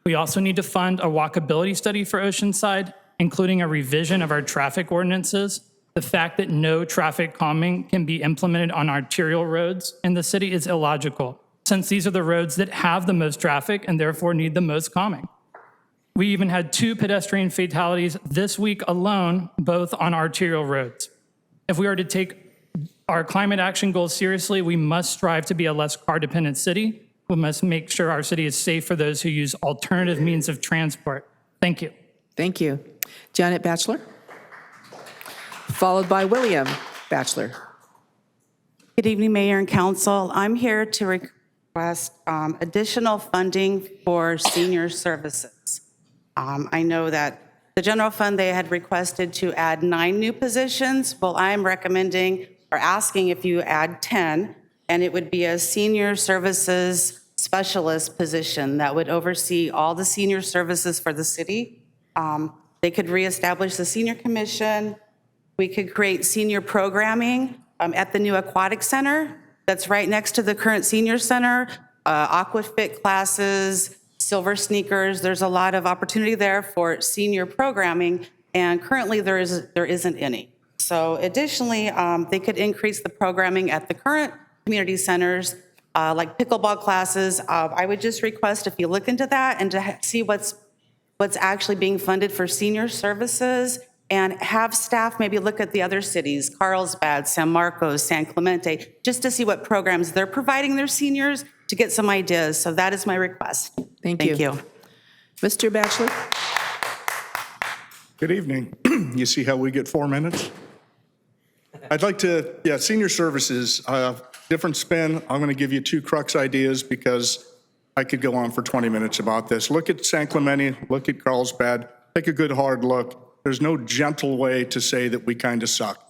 We also need to fund a walkability study for Oceanside, including a revision of our traffic ordinances. The fact that no traffic calming can be implemented on arterial roads in the city is illogical, since these are the roads that have the most traffic and therefore need the most calming. We even had 2 pedestrian fatalities this week alone, both on arterial roads. If we are to take our climate action goals seriously, we must strive to be a less car-dependent city. We must make sure our city is safe for those who use alternative means of transport. Thank you. Thank you. Janet Batchelor, followed by William Batchelor. Good evening, Mayor and Council. I'm here to request additional funding for senior services. I know that the general fund, they had requested to add 9 new positions. Well, I'm recommending or asking if you add 10, and it would be a senior services specialist position that would oversee all the senior services for the city. They could reestablish the senior commission. We could create senior programming at the new aquatic center that's right next to the current senior center, aquafit classes, silver sneakers. There's a lot of opportunity there for senior programming, and currently there isn't any. So additionally, they could increase the programming at the current community centers, like pickleball classes. I would just request if you look into that and to see what's actually being funded for senior services, and have staff maybe look at the other cities, Carlsbad, San Marcos, San Clemente, just to see what programs they're providing their seniors to get some ideas. So that is my request. Thank you. Thank you. Mr. Batchelor. Good evening. You see how we get 4 minutes? I'd like to, senior services, different spin. I'm going to give you 2 crux ideas because I could go on for 20 minutes about this. Look at San Clemente, look at Carlsbad, take a good hard look. There's no gentle way to say that we kind of suck.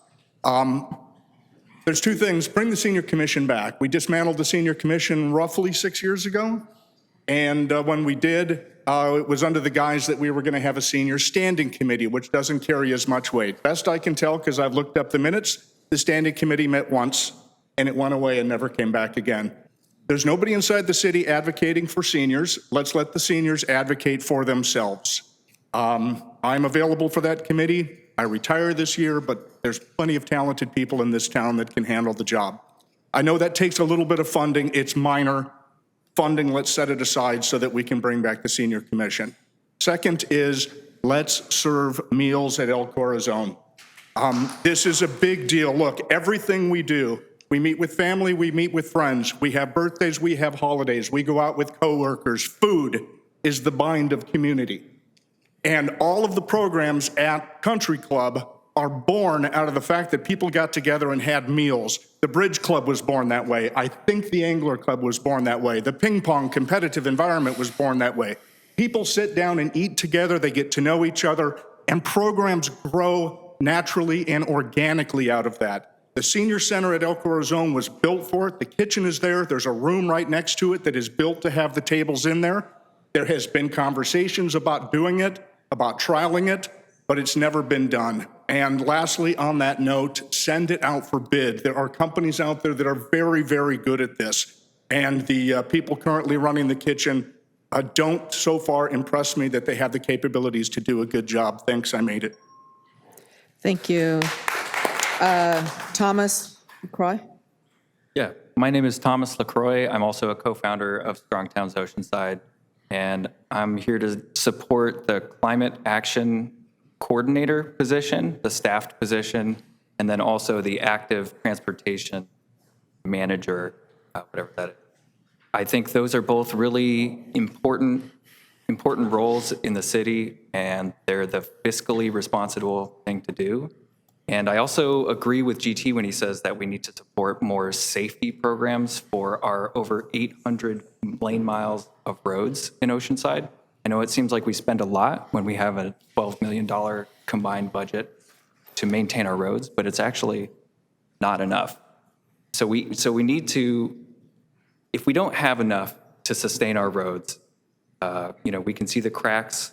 There's 2 things. Bring the senior commission back. We dismantled the senior commission roughly 6 years ago. And when we did, it was under the guise that we were going to have a senior standing committee, which doesn't carry as much weight. Best I can tell, because I've looked up the minutes, the standing committee met once, and it went away and never came back again. There's nobody inside the city advocating for seniors. Let's let the seniors advocate for themselves. I'm available for that committee. I retire this year, but there's plenty of talented people in this town that can handle the job. I know that takes a little bit of funding. It's minor. Funding, let's set it aside so that we can bring back the senior commission. Second is, let's serve meals at El Corazon. This is a big deal. Look, everything we do, we meet with family, we meet with friends, we have birthdays, we have holidays, we go out with coworkers. Food is the bind of community. And all of the programs at Country Club are born out of the fact that people got together and had meals. The Bridge Club was born that way. I think the Angler Club was born that way. The ping pong competitive environment was born that way. People sit down and eat together, they get to know each other, and programs grow naturally and organically out of that. The senior center at El Corazon was built for it. The kitchen is there. There's a room right next to it that is built to have the tables in there. There has been conversations about doing it, about trialing it, but it's never been done. And lastly, on that note, send it out for bid. There are companies out there that are very, very good at this. And the people currently running the kitchen don't so far impress me that they have the capabilities to do a good job. Thanks, I made it. Thank you. Thomas LaCroix? Yeah, my name is Thomas LaCroix. I'm also a co-founder of Strong Towns Oceanside, and I'm here to support the climate action coordinator position, the staffed position, and then also the active transportation manager, whatever that is. I think those are both really important roles in the city, and they're the fiscally responsible thing to do. And I also agree with GT when he says that we need to support more safety programs for our over 800 lane miles of roads in Oceanside. I know it seems like we spend a lot when we have a $12 million combined budget to maintain our roads, but it's actually not enough. So we need to, if we don't have enough to sustain our roads, we can see the cracks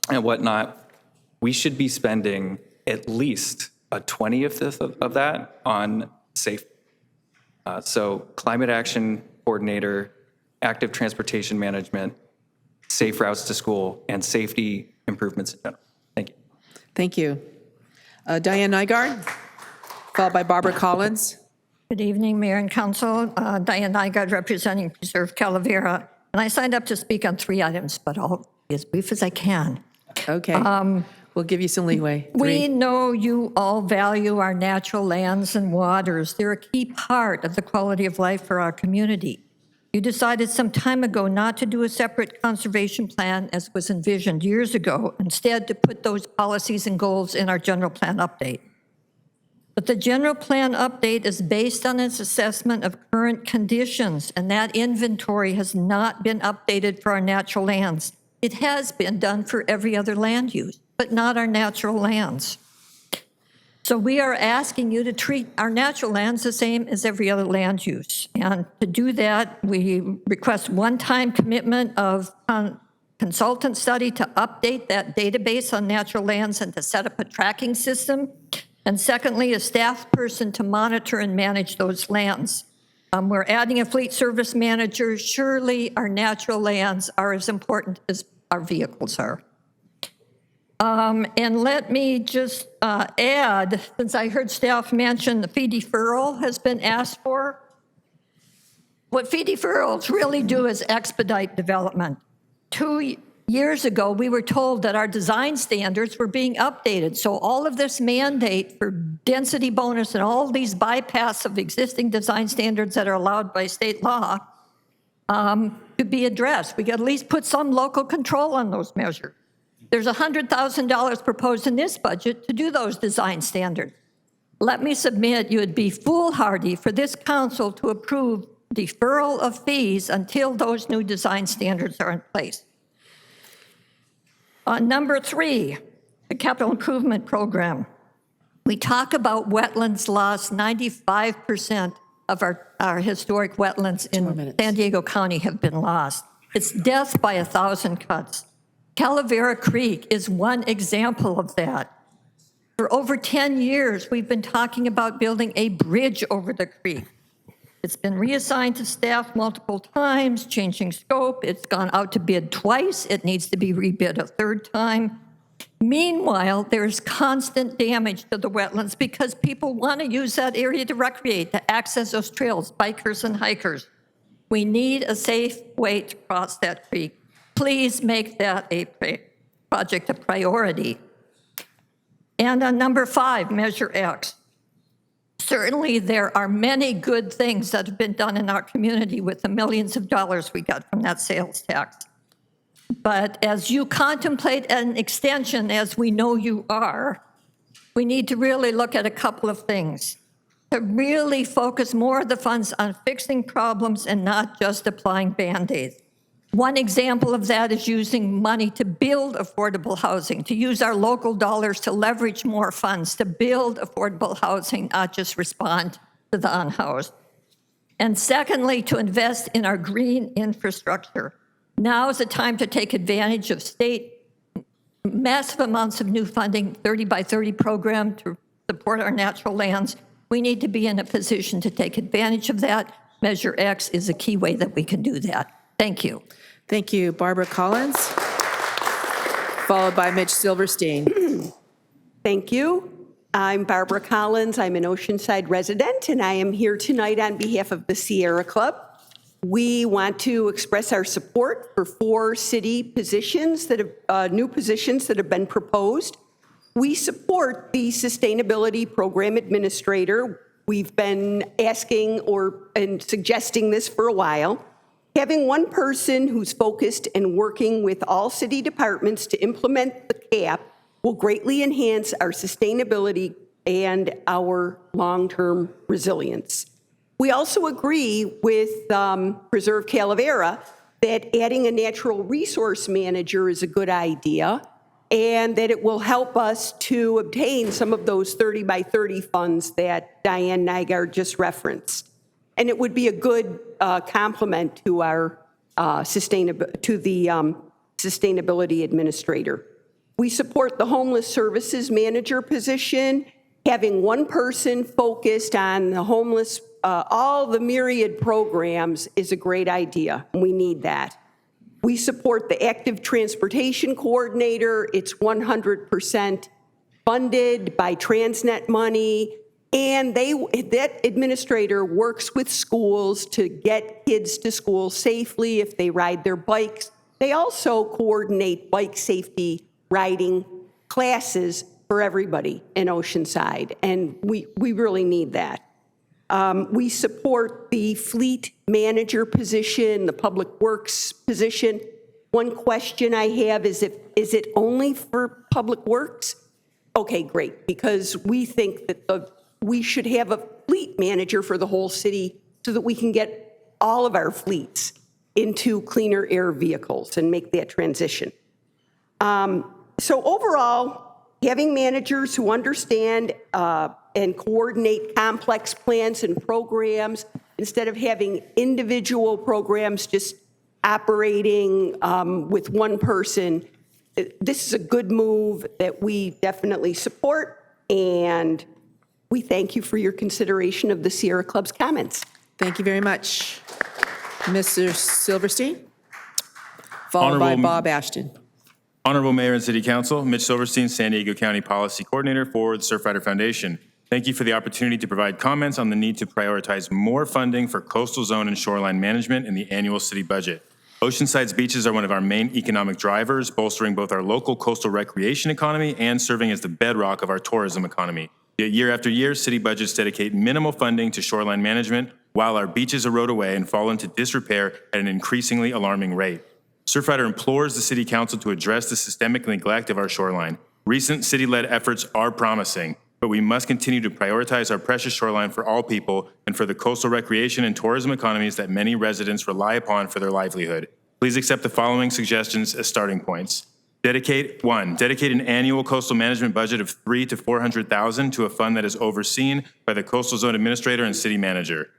and whatnot. We should be spending at least a 20th of that on safety. So climate action coordinator, active transportation management, safe routes to school, and safety improvements in general. Thank you. Thank you. Diane Nygaard, followed by Barbara Collins. Good evening, Mayor and Council. Diane Nygaard representing Preserve Calavera. And I signed up to speak on 3 items, but I'll be as brief as I can. Okay. We'll give you some leeway. 3. We know you all value our natural lands and waters. They're a key part of the quality of life for our community. You decided some time ago not to do a separate conservation plan as was envisioned years ago, instead to put those policies and goals in our general plan update. But the general plan update is based on its assessment of current conditions, and that inventory has not been updated for our natural lands. It has been done for every other land use, but not our natural lands. So we are asking you to treat our natural lands the same as every other land use. And to do that, we request one-time commitment of consultant study to update that database on natural lands and to set up a tracking system. And secondly, a staff person to monitor and manage those lands. We're adding a fleet service manager. Surely our natural lands are as important as our vehicles are. And let me just add, since I heard staff mention the fee deferral has been asked for, what fee deferrals really do is expedite development. 2 years ago, we were told that our design standards were being updated. So all of this mandate for density bonus and all these bypass of existing design standards that are allowed by state law could be addressed. We could at least put some local control on those measures. There's $100,000 proposed in this budget to do those design standards. Let me submit you would be foolhardy for this council to approve deferral of fees until those new design standards are in place. Number 3, the capital improvement program. We talk about wetlands loss. 95% of our historic wetlands in San Diego County have been lost. It's death by 1,000 cuts. Calavera Creek is one example of that. For over 10 years, we've been talking about building a bridge over the creek. It's been reassigned to staff multiple times, changing scope. It's gone out to bid twice. It needs to be rebid a third time. Meanwhile, there's constant damage to the wetlands because people want to use that area to recreate, to access those trails, bikers and hikers. We need a safe way to cross that creek. Please make that a project a priority. And on number 5, Measure X. Certainly, there are many good things that have been done in our community with the millions of dollars we got from that sales tax. But as you contemplate an extension, as we know you are, we need to really look at a couple of things. To really focus more of the funds on fixing problems and not just applying Band-Aids. One example of that is using money to build affordable housing, to use our local dollars to leverage more funds, to build affordable housing, not just respond to the unhoused. And secondly, to invest in our green infrastructure. Now is the time to take advantage of state massive amounts of new funding, 30 by 30 program to support our natural lands. We need to be in a position to take advantage of that. Measure X is a key way that we can do that. Thank you. Thank you, Barbara Collins, followed by Mitch Silverstein. Thank you. I'm Barbara Collins. I'm an Oceanside resident, and I am here tonight on behalf of the Sierra Club. We want to express our support for 4 city positions that have new positions that have been proposed. We support the Sustainability Program Administrator. We've been asking and suggesting this for a while. Having one person who's focused and working with all city departments to implement the CAP will greatly enhance our sustainability and our long-term resilience. We also agree with Preserve Calavera that adding a natural resource manager is a good idea and that it will help us to obtain some of those 30 by 30 funds that Diane Nygaard just referenced. And it would be a good complement to our sustainability administrator. We support the homeless services manager position. Having one person focused on the homeless, all the myriad programs is a great idea. We need that. We support the active transportation coordinator. It's 100% funded by Transnet money. And that administrator works with schools to get kids to school safely if they ride their bikes. They also coordinate bike safety riding classes for everybody in Oceanside, and we really need that. We support the fleet manager position, the public works position. One question I have is it only for public works? Okay, great, because we think that we should have a fleet manager for the whole city so that we can get all of our fleets into cleaner air vehicles and make that transition. So overall, having managers who understand and coordinate complex plans and programs instead of having individual programs just operating with one person, this is a good move that we definitely support, and we thank you for your consideration of the Sierra Club's comments. Thank you very much. Mr. Silverstein, followed by Bob Ashton. Honorable Mayor and City Council, Mitch Silverstein, San Diego County Policy Coordinator for the Surfrider Foundation. Thank you for the opportunity to provide comments on the need to prioritize more funding for coastal zone and shoreline management in the annual city budget. Oceanside's beaches are one of our main economic drivers, bolstering both our local coastal recreation economy and serving as the bedrock of our tourism economy. Yet year after year, city budgets dedicate minimal funding to shoreline management while our beaches erode away and fall into disrepair at an increasingly alarming rate. Surfrider implores the City Council to address the systemic neglect of our shoreline. Recent city-led efforts are promising, but we must continue to prioritize our precious shoreline for all people and for the coastal recreation and tourism economies that many residents rely upon for their livelihood. Please accept the following suggestions as starting points. Dedicate an annual coastal management budget of $300,000 to $400,000 to a fund that is overseen by the coastal zone administrator and city manager.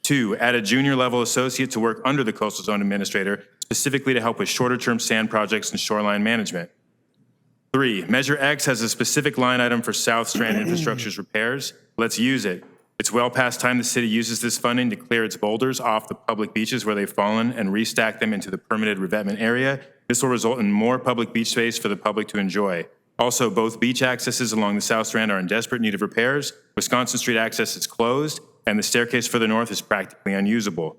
2, add a junior level associate to work under the coastal zone administrator, specifically to help with shorter term sand projects and shoreline management. 3, Measure X has a specific line item for South Strand infrastructure's repairs. Let's use it. It's well past time the city uses this funding to clear its boulders off the public beaches where they've fallen and restack them into the permitted revetment area. This will result in more public beach space for the public to enjoy. Also, both beach accesses along the South Strand are in desperate need of repairs. Wisconsin Street access is closed, and the staircase further north is practically unusable.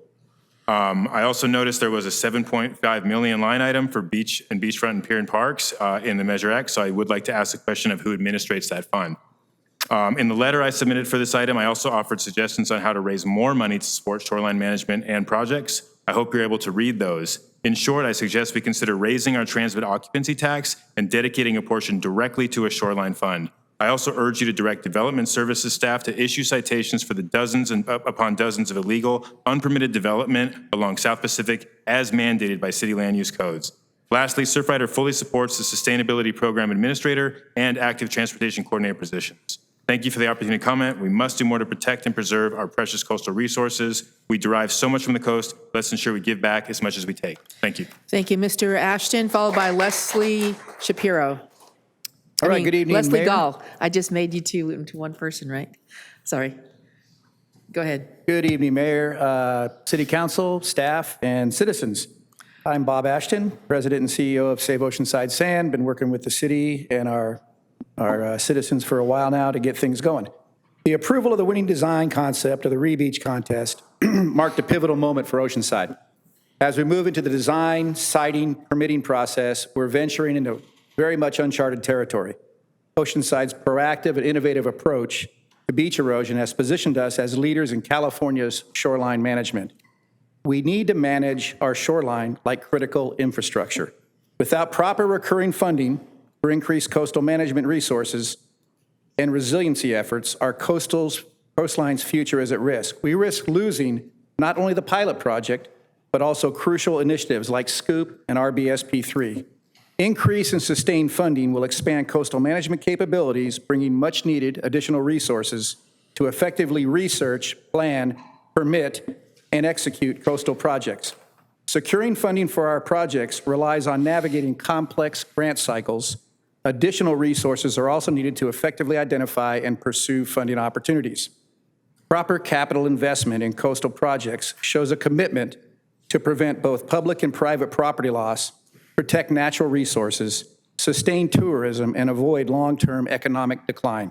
I also noticed there was a $7.5 million line item for beach and beachfront and pier and parks in the Measure X, so I would like to ask the question of who administrates that fund. In the letter I submitted for this item, I also offered suggestions on how to raise more money to support shoreline management and projects. I hope you're able to read those. In short, I suggest we consider raising our transient occupancy tax and dedicating a portion directly to a shoreline fund. I also urge you to direct development services staff to issue citations for the dozens and upon dozens of illegal, unpermitted development along South Pacific as mandated by city land use codes. Lastly, Surfrider fully supports the Sustainability Program Administrator and Active Transportation Coordinator positions. Thank you for the opportunity to comment. We must do more to protect and preserve our precious coastal resources. We derive so much from the coast. Let's ensure we give back as much as we take. Thank you. Thank you, Mr. Ashton, followed by Leslie Shapiro. All right, good evening, Leslie Mayor. Gall. I just made you two into one person, right? Sorry. Go ahead. Good evening, Mayor, City Council, staff, and citizens. I'm Bob Ashton, President and CEO of Save Oceanside Sand. Been working with the city and our citizens for a while now to get things going. The approval of the winning design concept of the Re-Beach contest marked a pivotal moment for Oceanside. As we move into the design, siting, permitting process, we're venturing into very much uncharted territory. Oceanside's proactive and innovative approach to beach erosion has positioned us as leaders in California's shoreline management. We need to manage our shoreline like critical infrastructure. Without proper recurring funding for increased coastal management resources and resiliency efforts, our coastline's future is at risk. We risk losing not only the pilot project, but also crucial initiatives like SCOOP and RBSP3. Increase and sustained funding will expand coastal management capabilities, bringing much-needed additional resources to effectively research, plan, permit, and execute coastal projects. Securing funding for our projects relies on navigating complex grant cycles. Additional resources are also needed to effectively identify and pursue funding opportunities. Proper capital investment in coastal projects shows a commitment to prevent both public and private property loss, protect natural resources, sustain tourism, and avoid long-term economic decline.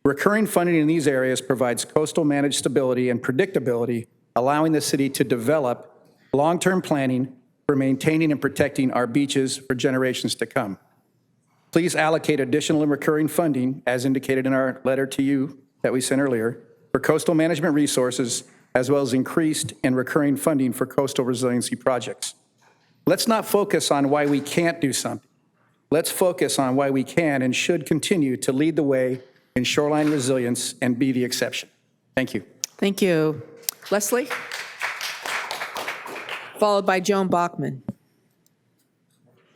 Recurring funding in these areas provides coastal managed stability and predictability, allowing the city to develop long-term planning for maintaining and protecting our beaches for generations to come. Please allocate additional and recurring funding, as indicated in our letter to you that we sent earlier, for coastal management resources, as well as increased and recurring funding for coastal resiliency projects. Let's not focus on why we can't do something. Let's focus on why we can and should continue to lead the way in shoreline resilience and be the exception. Thank you. Thank you. Leslie? Followed by Joan Bachman.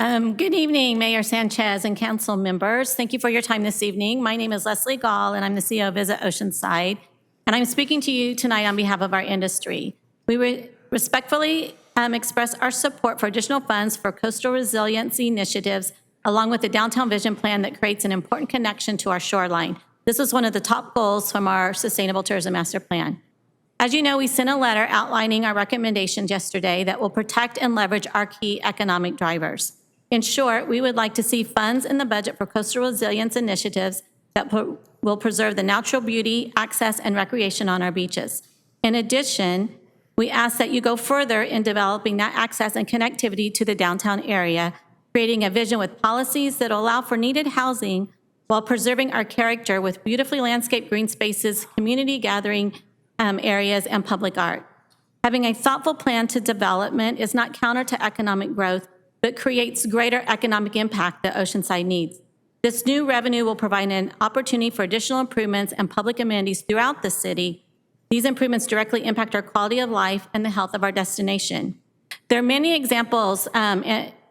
Good evening, Mayor Sanchez and council members. Thank you for your time this evening. My name is Leslie Gall, and I'm the CEO of Visit Oceanside, and I'm speaking to you tonight on behalf of our industry. We respectfully express our support for additional funds for coastal resiliency initiatives, along with the Downtown Vision Plan that creates an important connection to our shoreline. This is one of the top goals from our Sustainable Tourism Master Plan. As you know, we sent a letter outlining our recommendations yesterday that will protect and leverage our key economic drivers. In short, we would like to see funds in the budget for coastal resilience initiatives that will preserve the natural beauty, access, and recreation on our beaches. In addition, we ask that you go further in developing that access and connectivity to the downtown area, creating a vision with policies that allow for needed housing while preserving our character with beautifully landscaped green spaces, community gathering areas, and public art. Having a thoughtful plan to development is not counter to economic growth, but creates greater economic impact that Oceanside needs. This new revenue will provide an opportunity for additional improvements and public amenities throughout the city. These improvements directly impact our quality of life and the health of our destination. There are many examples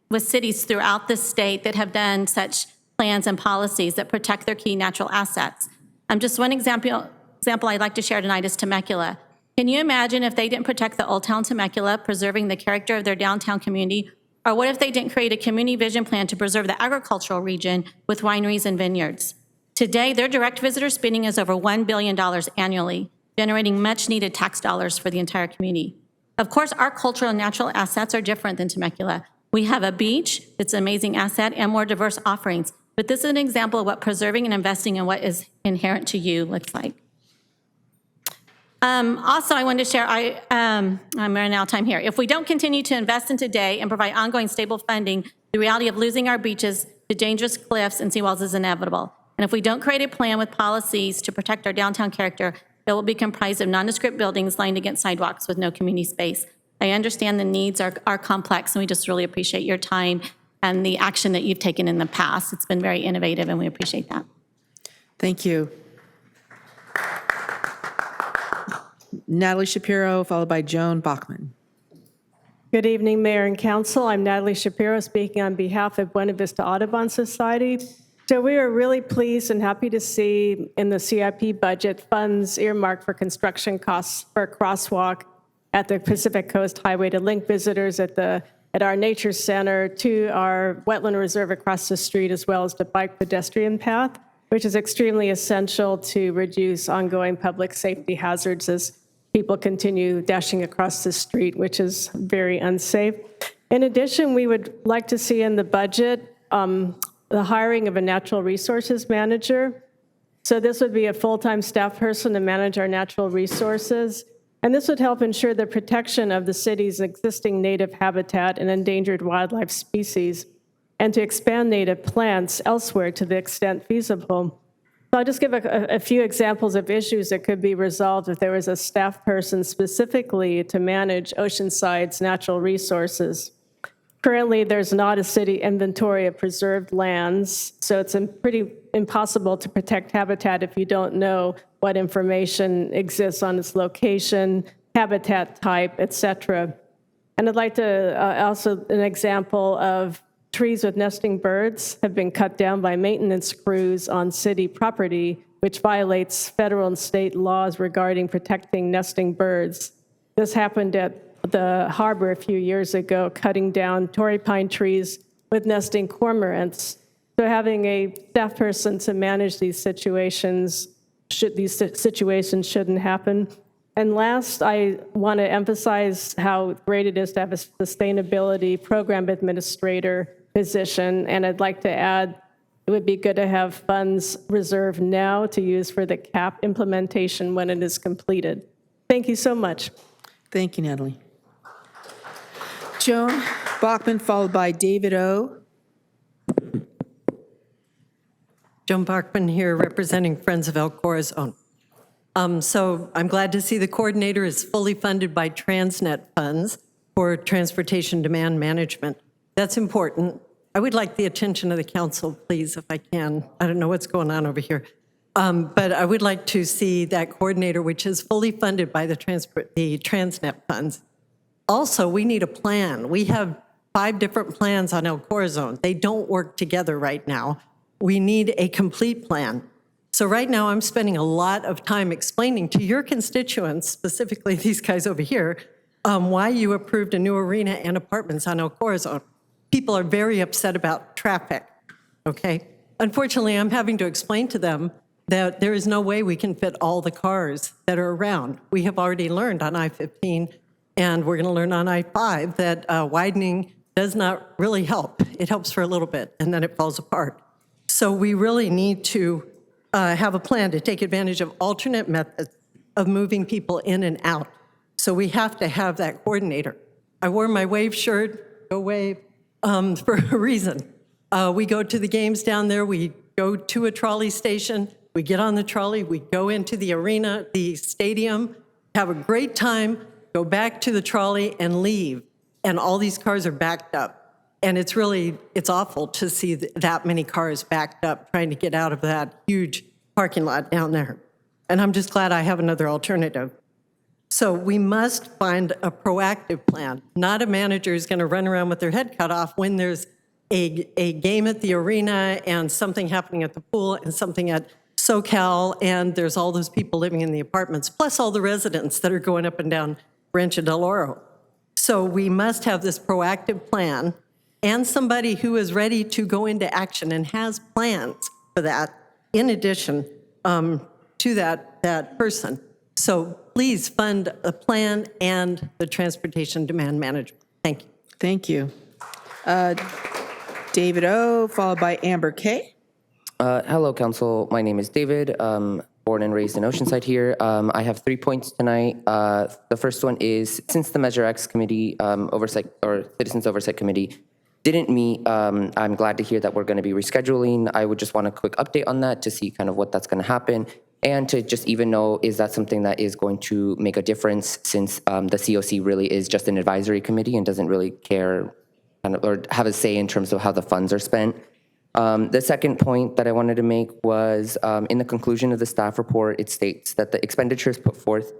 with cities throughout the state that have done such plans and policies that protect their key natural assets. Just one example I'd like to share tonight is Temecula. Can you imagine if they didn't protect the Old Town Temecula, preserving the character of their downtown community? Or what if they didn't create a community vision plan to preserve the agricultural region with wineries and vineyards? Today, their direct visitor spending is over $1 billion annually, generating much needed tax dollars for the entire community. Of course, our cultural and natural assets are different than Temecula. We have a beach, it's an amazing asset, and more diverse offerings. But this is an example of what preserving and investing in what is inherent to you looks like. Also, I wanted to share, I'm running out of time here. If we don't continue to invest in today and provide ongoing stable funding, the reality of losing our beaches to dangerous cliffs and seawalls is inevitable. And if we don't create a plan with policies to protect our downtown character, it will be comprised of nondescript buildings lined against sidewalks with no community space. I understand the needs are complex, and we just really appreciate your time and the action that you've taken in the past. It's been very innovative, and we appreciate that. Thank you. Natalie Shapiro, followed by Joan Bachman. Good evening, Mayor and Council. I'm Natalie Shapiro, speaking on behalf of Buena Vista Audubon Society. So we are really pleased and happy to see in the CIP budget funds earmarked for construction costs for a crosswalk at the Pacific Coast Highway to link visitors at our nature center to our wetland reserve across the street, as well as the bike pedestrian path, which is extremely essential to reduce ongoing public safety hazards as people continue dashing across the street, which is very unsafe. In addition, we would like to see in the budget the hiring of a natural resources manager. So this would be a full-time staff person to manage our natural resources. And this would help ensure the protection of the city's existing native habitat and endangered wildlife species, and to expand native plants elsewhere to the extent feasible. So I'll just give a few examples of issues that could be resolved if there was a staff person specifically to manage Oceanside's natural resources. Currently, there's not a city inventory of preserved lands, so it's pretty impossible to protect habitat if you don't know what information exists on its location, habitat type, et cetera. And I'd like to also an example of trees with nesting birds have been cut down by maintenance crews on city property, which violates federal and state laws regarding protecting nesting birds. This happened at the harbor a few years ago, cutting down torrey pine trees with nesting cormorants. So having a staff person to manage these situations shouldn't happen. And last, I want to emphasize how great it is to have a sustainability program administrator position, and I'd like to add it would be good to have funds reserved now to use for the CAP implementation when it is completed. Thank you so much. Thank you, Natalie. Joan Bachman, followed by David O. Joan Bachman here representing Friends of El Corazon. So I'm glad to see the coordinator is fully funded by Transnet funds for transportation demand management. That's important. I would like the attention of the council, please, if I can. I don't know what's going on over here. But I would like to see that coordinator, which is fully funded by the Transnet funds. Also, we need a plan. We have 5 different plans on El Corazon. They don't work together right now. We need a complete plan. So right now, I'm spending a lot of time explaining to your constituents, specifically these guys over here, why you approved a new arena and apartments on El Corazon. People are very upset about traffic, okay? Unfortunately, I'm having to explain to them that there is no way we can fit all the cars that are around. We have already learned on I-15, and we're gonna learn on I-5 that widening does not really help. It helps for a little bit, and then it falls apart. So we really need to have a plan to take advantage of alternate methods of moving people in and out. So we have to have that coordinator. I wore my wave shirt, go wave, for a reason. We go to the games down there, we go to a trolley station, we get on the trolley, we go into the arena, the stadium, have a great time, go back to the trolley and leave. And all these cars are backed up. And it's awful to see that many cars backed up trying to get out of that huge parking lot down there. And I'm just glad I have another alternative. So we must find a proactive plan, not a manager who's going to run around with their head cut off when there's a game at the arena and something happening at the pool and something at SoCal, and there's all those people living in the apartments, plus all the residents that are going up and down Rancho Del Oro. So we must have this proactive plan and somebody who is ready to go into action and has plans for that in addition to that person. So please fund a plan and the transportation demand management. Thank you. Thank you. David O., followed by Amber K. Hello, Council. My name is David. Born and raised in Oceanside here. I have 3 points tonight. The first one is, since the Measure X Committee Citizens Oversight Committee didn't meet, I'm glad to hear that we're going to be rescheduling. I would just want a quick update on that to see kind of what that's going to happen, and to just even know, is that something that is going to make a difference, since the COC really is just an advisory committee and doesn't really care or have a say in terms of how the funds are spent. The second point that I wanted to make was, in the conclusion of the staff report, it states that the expenditures put forth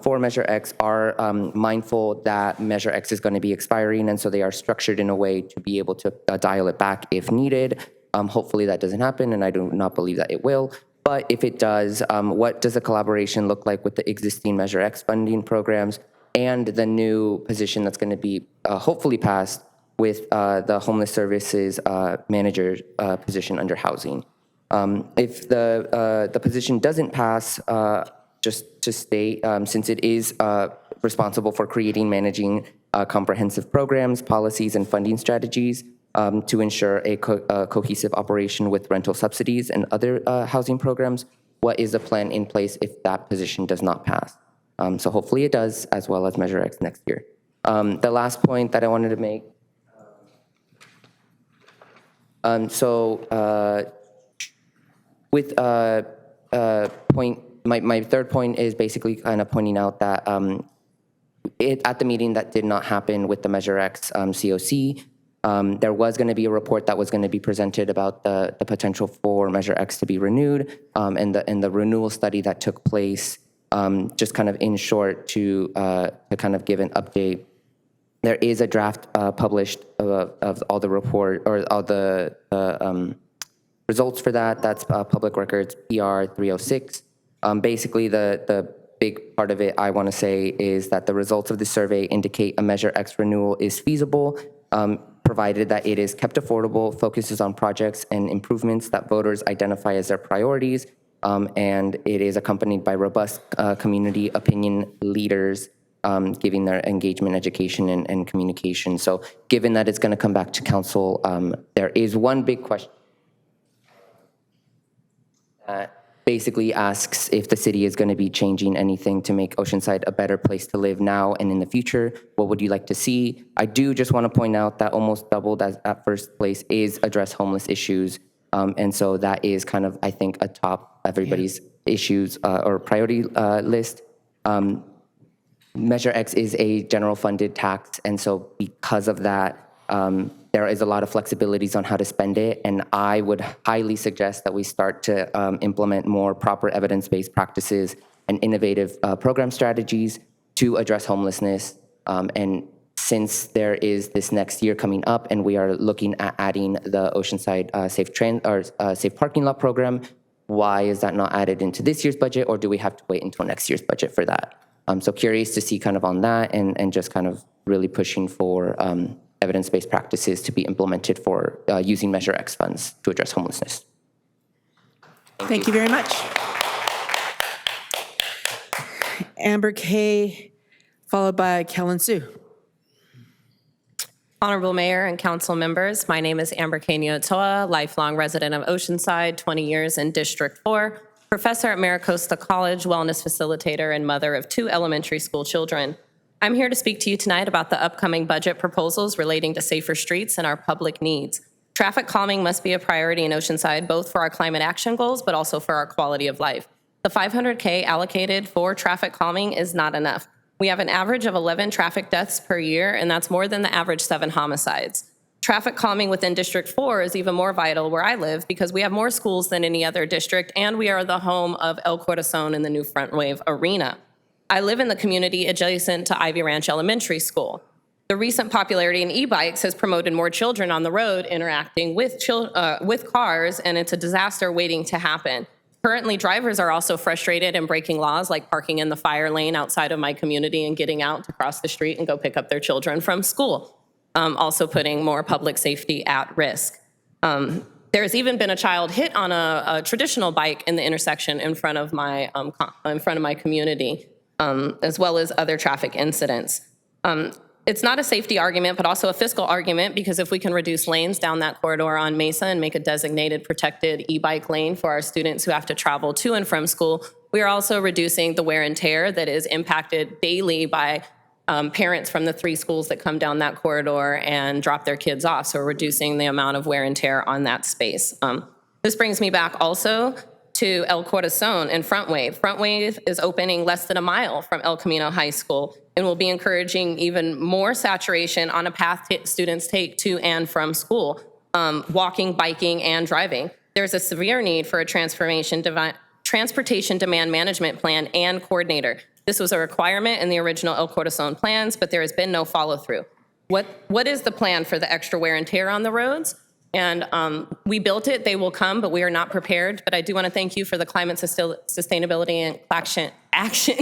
for Measure X are mindful that Measure X is going to be expiring, and so they are structured in a way to be able to dial it back if needed. Hopefully that doesn't happen, and I do not believe that it will. But if it does, what does the collaboration look like with the existing Measure X funding programs and the new position that's going to be hopefully passed with the homeless services manager position under housing? If the position doesn't pass, just to state, since it is responsible for creating, managing comprehensive programs, policies, and funding strategies to ensure a cohesive operation with rental subsidies and other housing programs, what is the plan in place if that position does not pass? So hopefully it does, as well as Measure X next year. The last point that I wanted to make, with my third point is basically kind of pointing out that at the meeting that did not happen with the Measure X COC, there was going to be a report that was going to be presented about the potential for Measure X to be renewed, and the renewal study that took place. Just kind of in short, to kind of give an update, there is a draft published of all the report, or all the results for that. That's Public Records PR 306. Basically, the big part of it I want to say is that the results of the survey indicate a Measure X renewal is feasible, provided that it is kept affordable, focuses on projects and improvements that voters identify as their priorities, and it is accompanied by robust community opinion leaders giving their engagement, education, and communication. So given that it's going to come back to council, there is one big question that basically asks if the city is going to be changing anything to make Oceanside a better place to live now and in the future. What would you like to see? I do just want to point out that almost doubled at first place is address homeless issues. And so that is kind of, I think, atop everybody's issues or priority list. Measure X is a general funded tax, and so because of that, there is a lot of flexibilities on how to spend it, and I would highly suggest that we start to implement more proper evidence-based practices and innovative program strategies to address homelessness. And since there is this next year coming up, and we are looking at adding the Oceanside Safe Parking Lot program, why is that not added into this year's budget, or do we have to wait until next year's budget for that? So curious to see kind of on that, and just kind of really pushing for evidence-based practices to be implemented for using Measure X funds to address homelessness. Thank you very much. Amber K., followed by Kellen Sue. Honorable Mayor and council members, my name is Amber K. Nyotoa, lifelong resident of Oceanside, 20 years in District 4, professor at Maricosta College, wellness facilitator, and mother of 2 elementary school children. I'm here to speak to you tonight about the upcoming budget proposals relating to safer streets and our public needs. Traffic calming must be a priority in Oceanside, both for our climate action goals, but also for our quality of life. The $500K allocated for traffic calming is not enough. We have an average of 11 traffic deaths per year, and that's more than the average 7 homicides. Traffic calming within District 4 is even more vital where I live because we have more schools than any other district, and we are the home of El Corazon and the new Front Wave Arena. I live in the community adjacent to Ivy Ranch Elementary School. The recent popularity in e-bikes has promoted more children on the road interacting with cars, and it's a disaster waiting to happen. Currently, drivers are also frustrated and breaking laws like parking in the fire lane outside of my community and getting out to cross the street and go pick up their children from school, also putting more public safety at risk. There's even been a child hit on a traditional bike in the intersection in front of my community, as well as other traffic incidents. It's not a safety argument, but also a fiscal argument, because if we can reduce lanes down that corridor on Mesa and make a designated protected e-bike lane for our students who have to travel to and from school, we are also reducing the wear and tear that is impacted daily by parents from the 3 schools that come down that corridor and drop their kids off. So we're reducing the amount of wear and tear on that space. This brings me back also to El Corazon and Front Wave. Front Wave is opening less than a mile from El Camino High School and will be encouraging even more saturation on a path students take to and from school, walking, biking, and driving. There's a severe need for a transportation demand management plan and coordinator. This was a requirement in the original El Corazon plans, but there has been no follow-through. What is the plan for the extra wear and tear on the roads? And we built it, they will come, but we are not prepared. But I do want to thank you for the climate sustainability and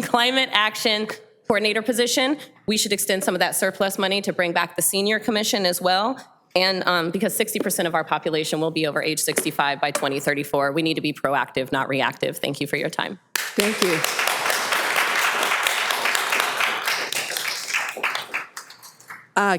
climate action coordinator position. We should extend some of that surplus money to bring back the senior commission as well. And because 60% of our population will be over age 65 by 2034, we need to be proactive, not reactive. Thank you for your time. Thank you.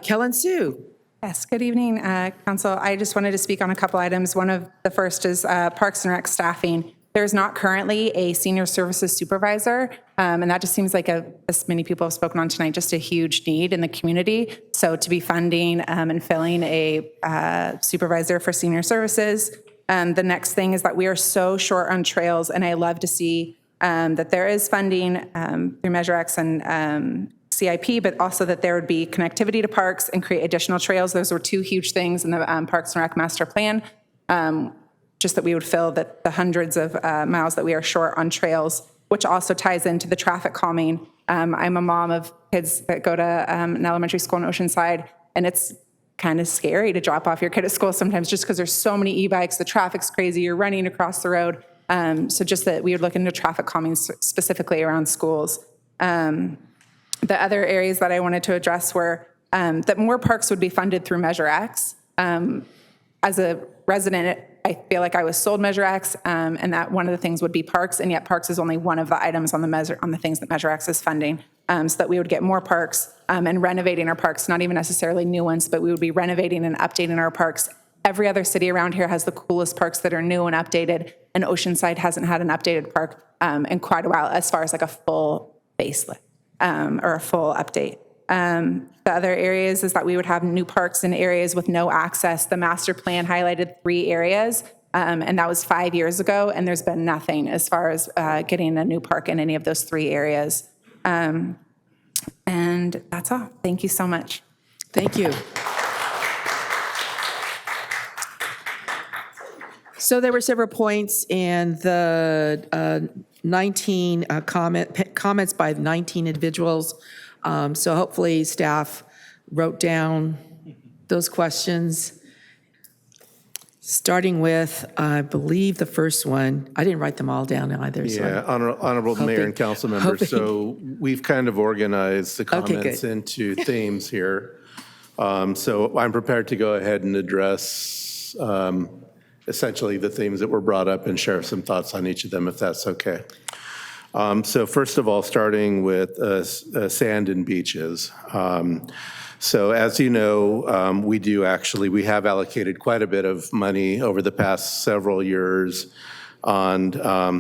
Kellen Sue. Yes, good evening, Council. I just wanted to speak on a couple items. One of the first is Parks and Rec staffing. There's not currently a senior services supervisor, and that just seems like, as many people have spoken on tonight, just a huge need in the community. So to be funding and filling a supervisor for senior services. The next thing is that we are so short on trails, and I love to see that there is funding through Measure X and CIP, but also that there would be connectivity to parks and create additional trails. Those were 2 huge things in the Parks and Rec Master Plan. Just that we would fill the hundreds of miles that we are short on trails, which also ties into the traffic calming. I'm a mom of kids that go to an elementary school in Oceanside, and it's kind of scary to drop off your kid at school sometimes just because there's so many e-bikes, the traffic's crazy, you're running across the road. So just that we would look into traffic calming specifically around schools. The other areas that I wanted to address were that more parks would be funded through Measure X. As a resident, I feel like I was sold Measure X, and that one of the things would be parks, and yet parks is only one of the items on the things that Measure X is funding, so that we would get more parks and renovating our parks, not even necessarily new ones, but we would be renovating and updating our parks. Every other city around here has the coolest parks that are new and updated, and Oceanside hasn't had an updated park in quite a while as far as like a full facelift. Or a full update. The other areas is that we would have new parks in areas with no access. The master plan highlighted 3 areas, and that was 5 years ago, and there's been nothing as far as getting a new park in any of those 3 areas. And that's all. Thank you so much. Thank you. So there were several points in the 19 comments by 19 individuals. So hopefully staff wrote down those questions. Starting with, I believe the first one, I didn't write them all down either. So Yeah, honorable mayor and council members. So we've kind of organized the comments into themes here. So I'm prepared to go ahead and address essentially the themes that were brought up and share some thoughts on each of them, if that's okay. So first of all, starting with sand and beaches. So as you know, we have allocated quite a bit of money over the past several years on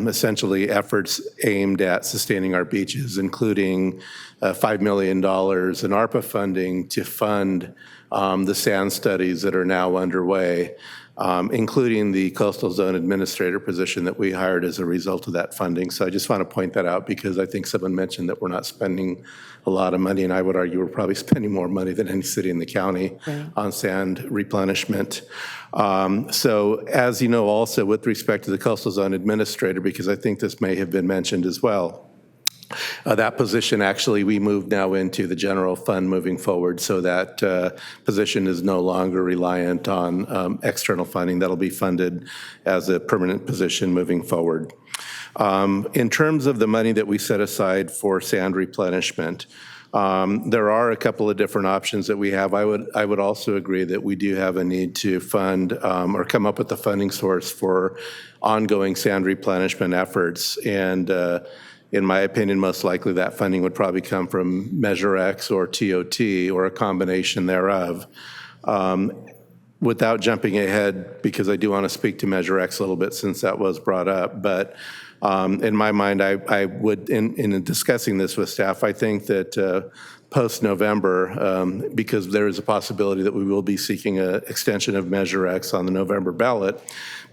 essentially efforts aimed at sustaining our beaches, including $5 million in ARPA funding to fund the sand studies that are now underway. including the coastal zone administrator position that we hired as a result of that funding. So I just want to point that out because I think someone mentioned that we're not spending a lot of money, and I would argue we're probably spending more money than any city in the county on sand replenishment. So as you know, also with respect to the coastal zone administrator, because I think this may have been mentioned as well, that position, actually, we moved now into the general fund moving forward, so that position is no longer reliant on external funding. That'll be funded as a permanent position moving forward. In terms of the money that we set aside for sand replenishment, there are a couple of different options that we have. I would also agree that we do have a need to fund or come up with a funding source for ongoing sand replenishment efforts, and in my opinion, most likely that funding would probably come from Measure X or TOT or a combination thereof. Without jumping ahead, because I do want to speak to Measure X a little bit since that was brought up, but in my mind, I would, in discussing this with staff, I think that post-November, because there is a possibility that we will be seeking an extension of Measure X on the November ballot,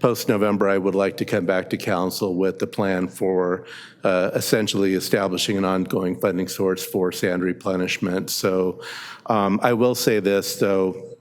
post-November, I would like to come back to council with the plan for essentially establishing an ongoing funding source for sand replenishment. So I will say this, though,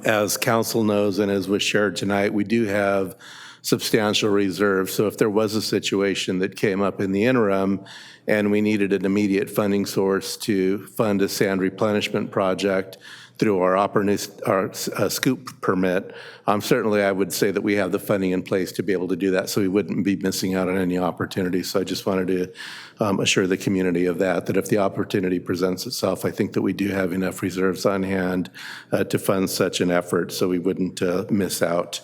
as council knows and as was shared tonight, we do have substantial reserves. So if there was a situation that came up in the interim and we needed an immediate funding source to fund a sand replenishment project through our scoop permit, certainly I would say that we have the funding in place to be able to do that, so we wouldn't be missing out on any opportunities. So I just wanted to assure the community of that if the opportunity presents itself, I think that we do have enough reserves on hand to fund such an effort, so we wouldn't miss out.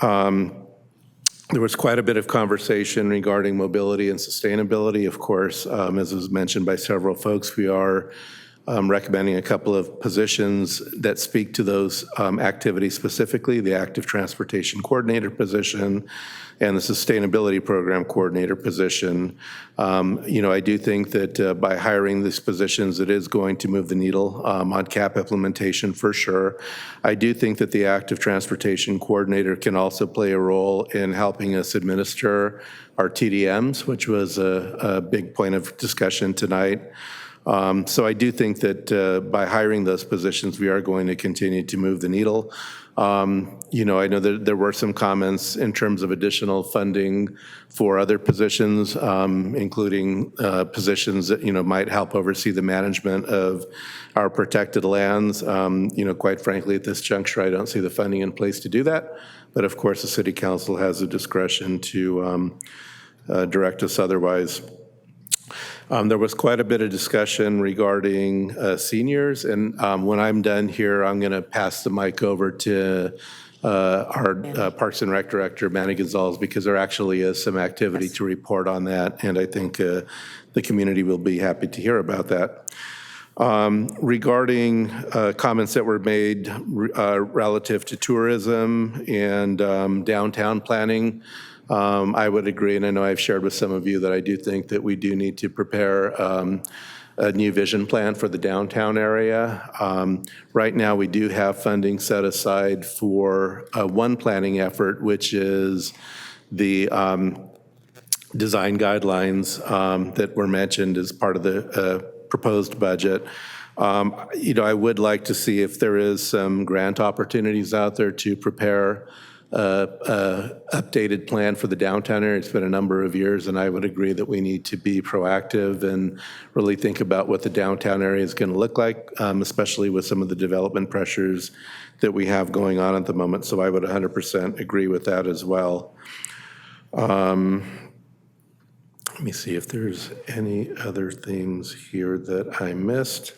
There was quite a bit of conversation regarding mobility and sustainability. Of course, as was mentioned by several folks, we are recommending a couple of positions that speak to those activities specifically, the Active Transportation Coordinator position and the Sustainability Program Coordinator position. I do think that by hiring these positions, it is going to move the needle on CAP implementation for sure. I do think that the Active Transportation Coordinator can also play a role in helping us administer our TDMs, which was a big point of discussion tonight. So I do think that by hiring those positions, we are going to continue to move the needle. I know that there were some comments in terms of additional funding for other positions, including positions that, might help oversee the management of our protected lands. Quite frankly, at this juncture, I don't see the funding in place to do that. But of course, the City Council has the discretion to direct us otherwise. There was quite a bit of discussion regarding seniors, and when I'm done here, I'm going to pass the mic over to our Parks and Rec Director, Manny Gonzalez, because there actually is some activity to report on that, and I think the community will be happy to hear about that. Regarding comments that were made relative to tourism and downtown planning, I would agree, and I know I've shared with some of you that I do think that we do need to prepare a new vision plan for the downtown area. Right now, we do have funding set aside for one planning effort, which is the design guidelines that were mentioned as part of the proposed budget. I would like to see if there is some grant opportunities out there to prepare updated plan for the downtown area. It's been a number of years, and I would agree that we need to be proactive and really think about what the downtown area is going to look like, especially with some of the development pressures that we have going on at the moment. So I would 100% agree with that as well. Let me see if there's any other things here that I missed.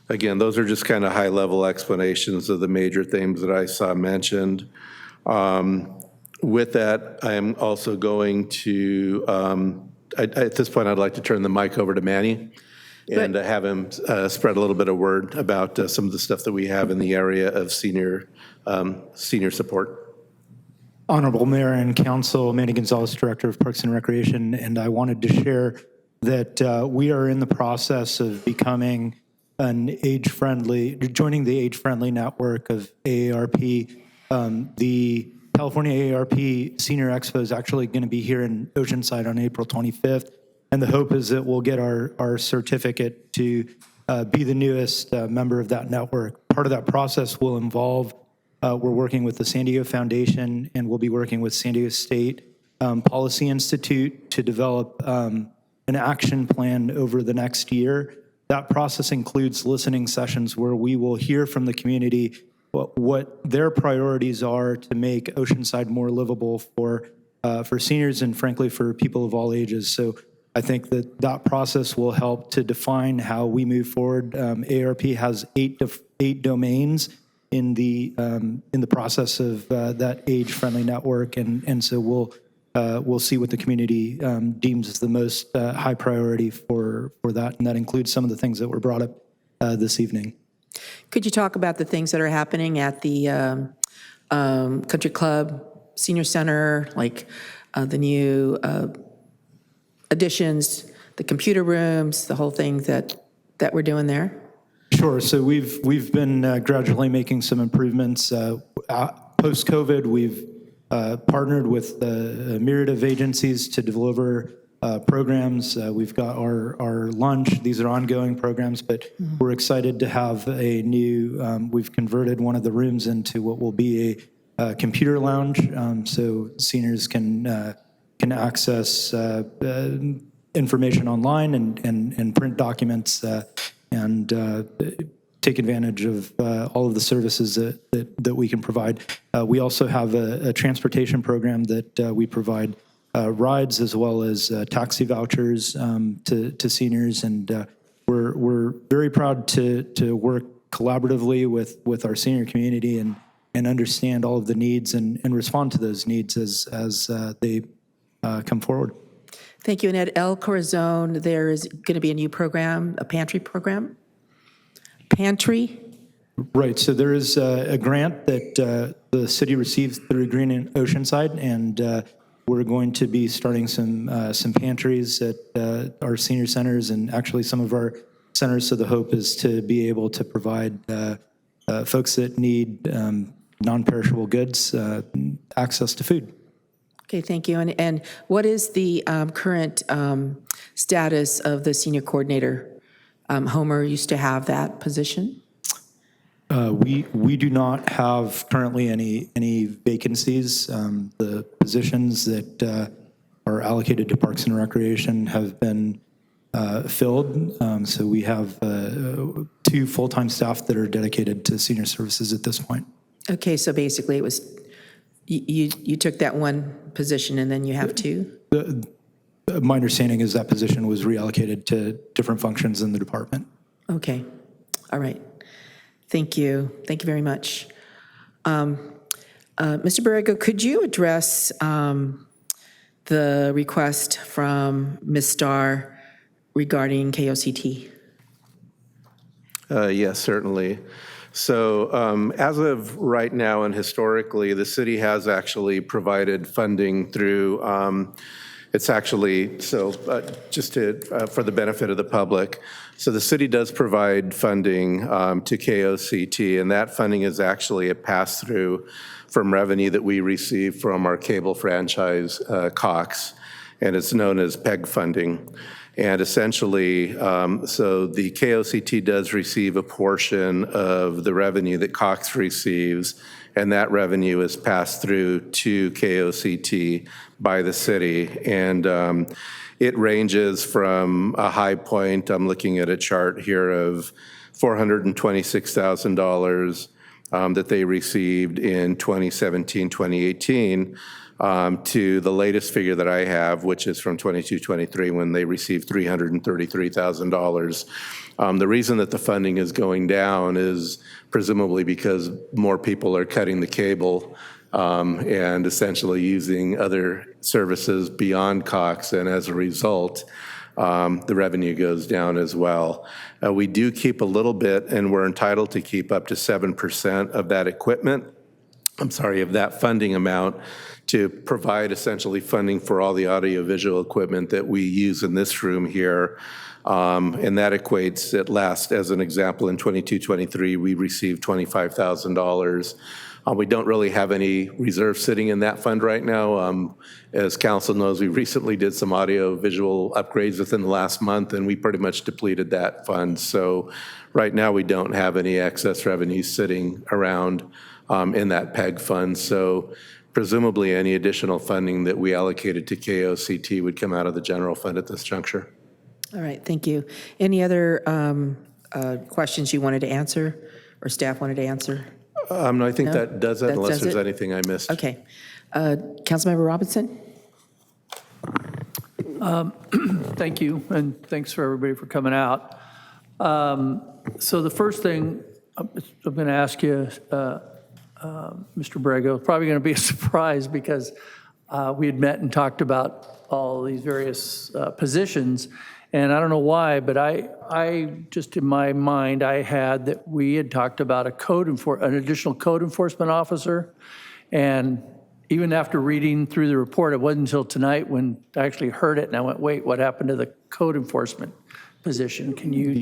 Again, those are just kind of high-level explanations of the major themes that I saw mentioned. With that, I am also going to, at this point, I'd like to turn the mic over to Manny and have him spread a little bit of word about some of the stuff that we have in the area of senior support. Honorable Mayor and Council, Manny Gonzalez, Director of Parks and Recreation, and I wanted to share that we are in the process of becoming joining the age-friendly network of AARP The California AARP Senior Expo is actually going to be here in Oceanside on April 25th, and the hope is that we'll get our certificate to be the newest member of that network. Part of that process will involve, we're working with the San Diego Foundation, and we'll be working with San Diego State Policy Institute to develop an action plan over the next year. That process includes listening sessions where we will hear from the community what their priorities are to make Oceanside more livable for seniors and frankly for people of all ages. So I think that process will help to define how we move forward. AARP has eight domains in the process of that age-friendly network, and so we'll see what the community deems as the most high priority for that, and that includes some of the things that were brought up this evening. Could you talk about the things that are happening at the Country Club Senior Center, like the new additions, the computer rooms, the whole thing that we're doing there? Sure. So we've been gradually making some improvements. Post-COVID, we've partnered with a myriad of agencies to deliver programs. We've got our lunch. These are ongoing programs, but we're excited to have a new, we've converted one of the rooms into what will be a computer lounge, so seniors can access information online and print documents and take advantage of all of the services that we can provide. We also have a transportation program that we provide rides as well as taxi vouchers to seniors, and we're very proud to work collaboratively with our senior community and understand all of the needs and respond to those needs as they come forward. Thank you. And at El Corazon, there is going to be a new program, a pantry program? Pantry? Right. So there is a grant that the city receives through Green and Oceanside, and we're going to be starting some pantries at our senior centers and actually some of our centers. So the hope is to be able to provide folks that need non-perishable goods access to food. Okay, thank you. And what is the current status of the senior coordinator? Homer used to have that position. We do not have currently any vacancies. The positions that are allocated to Parks and Recreation have been filled. So we have 2 full-time staff that are dedicated to senior services at this point. Okay, so basically it was, you took that one position and then you have 2? My understanding is that position was reallocated to different functions in the department. Okay, all right. Thank you. Thank you very much. Mr. Borrego, could you address the request from Ms. Starr regarding KOCT? Yes, certainly. So as of right now and historically, the city has actually provided funding through, it's actually, so just for the benefit of the public, so the city does provide funding to KOCT, and that funding is actually a pass-through from revenue that we receive from our cable franchise, Cox, and it's known as PEG funding. And essentially, so the KOCT does receive a portion of the revenue that Cox receives, and that revenue is passed through to KOCT by the city. And it ranges from a high point, I'm looking at a chart here, of $426,000 that they received in 2017, 2018, to the latest figure that I have, which is from 22-23, when they received $333,000. The reason that the funding is going down is presumably because more people are cutting the cable and essentially using other services beyond Cox, and as a result, the revenue goes down as well. We do keep a little bit, and we're entitled to keep up to 7% of that equipment, of that funding amount, to provide essentially funding for all the audiovisual equipment that we use in this room here. And that equates, at last, as an example, in 22-23, we received $25,000 We don't really have any reserve sitting in that fund right now. As council knows, we recently did some audio visual upgrades within the last month, and we pretty much depleted that fund. So right now, we don't have any excess revenue sitting around in that PEG fund. So presumably, any additional funding that we allocated to KOCT would come out of the general fund at this juncture. All right, thank you. Any other questions you wanted to answer or staff wanted to answer? No, I think No? that does it, That unless does there's it? anything I missed. Okay. Councilmember Robinson? Thank you, and thanks for everybody for coming out. So the first thing I'm going to ask you, Mr. Brego, probably going to be a surprise because we had met and talked about all these various positions, and I don't know why, but I just in my mind, I had that we had talked about an additional code enforcement officer, and even after reading through the report, it wasn't until tonight when I actually heard it, and I went, wait, what happened to the code enforcement position? Can you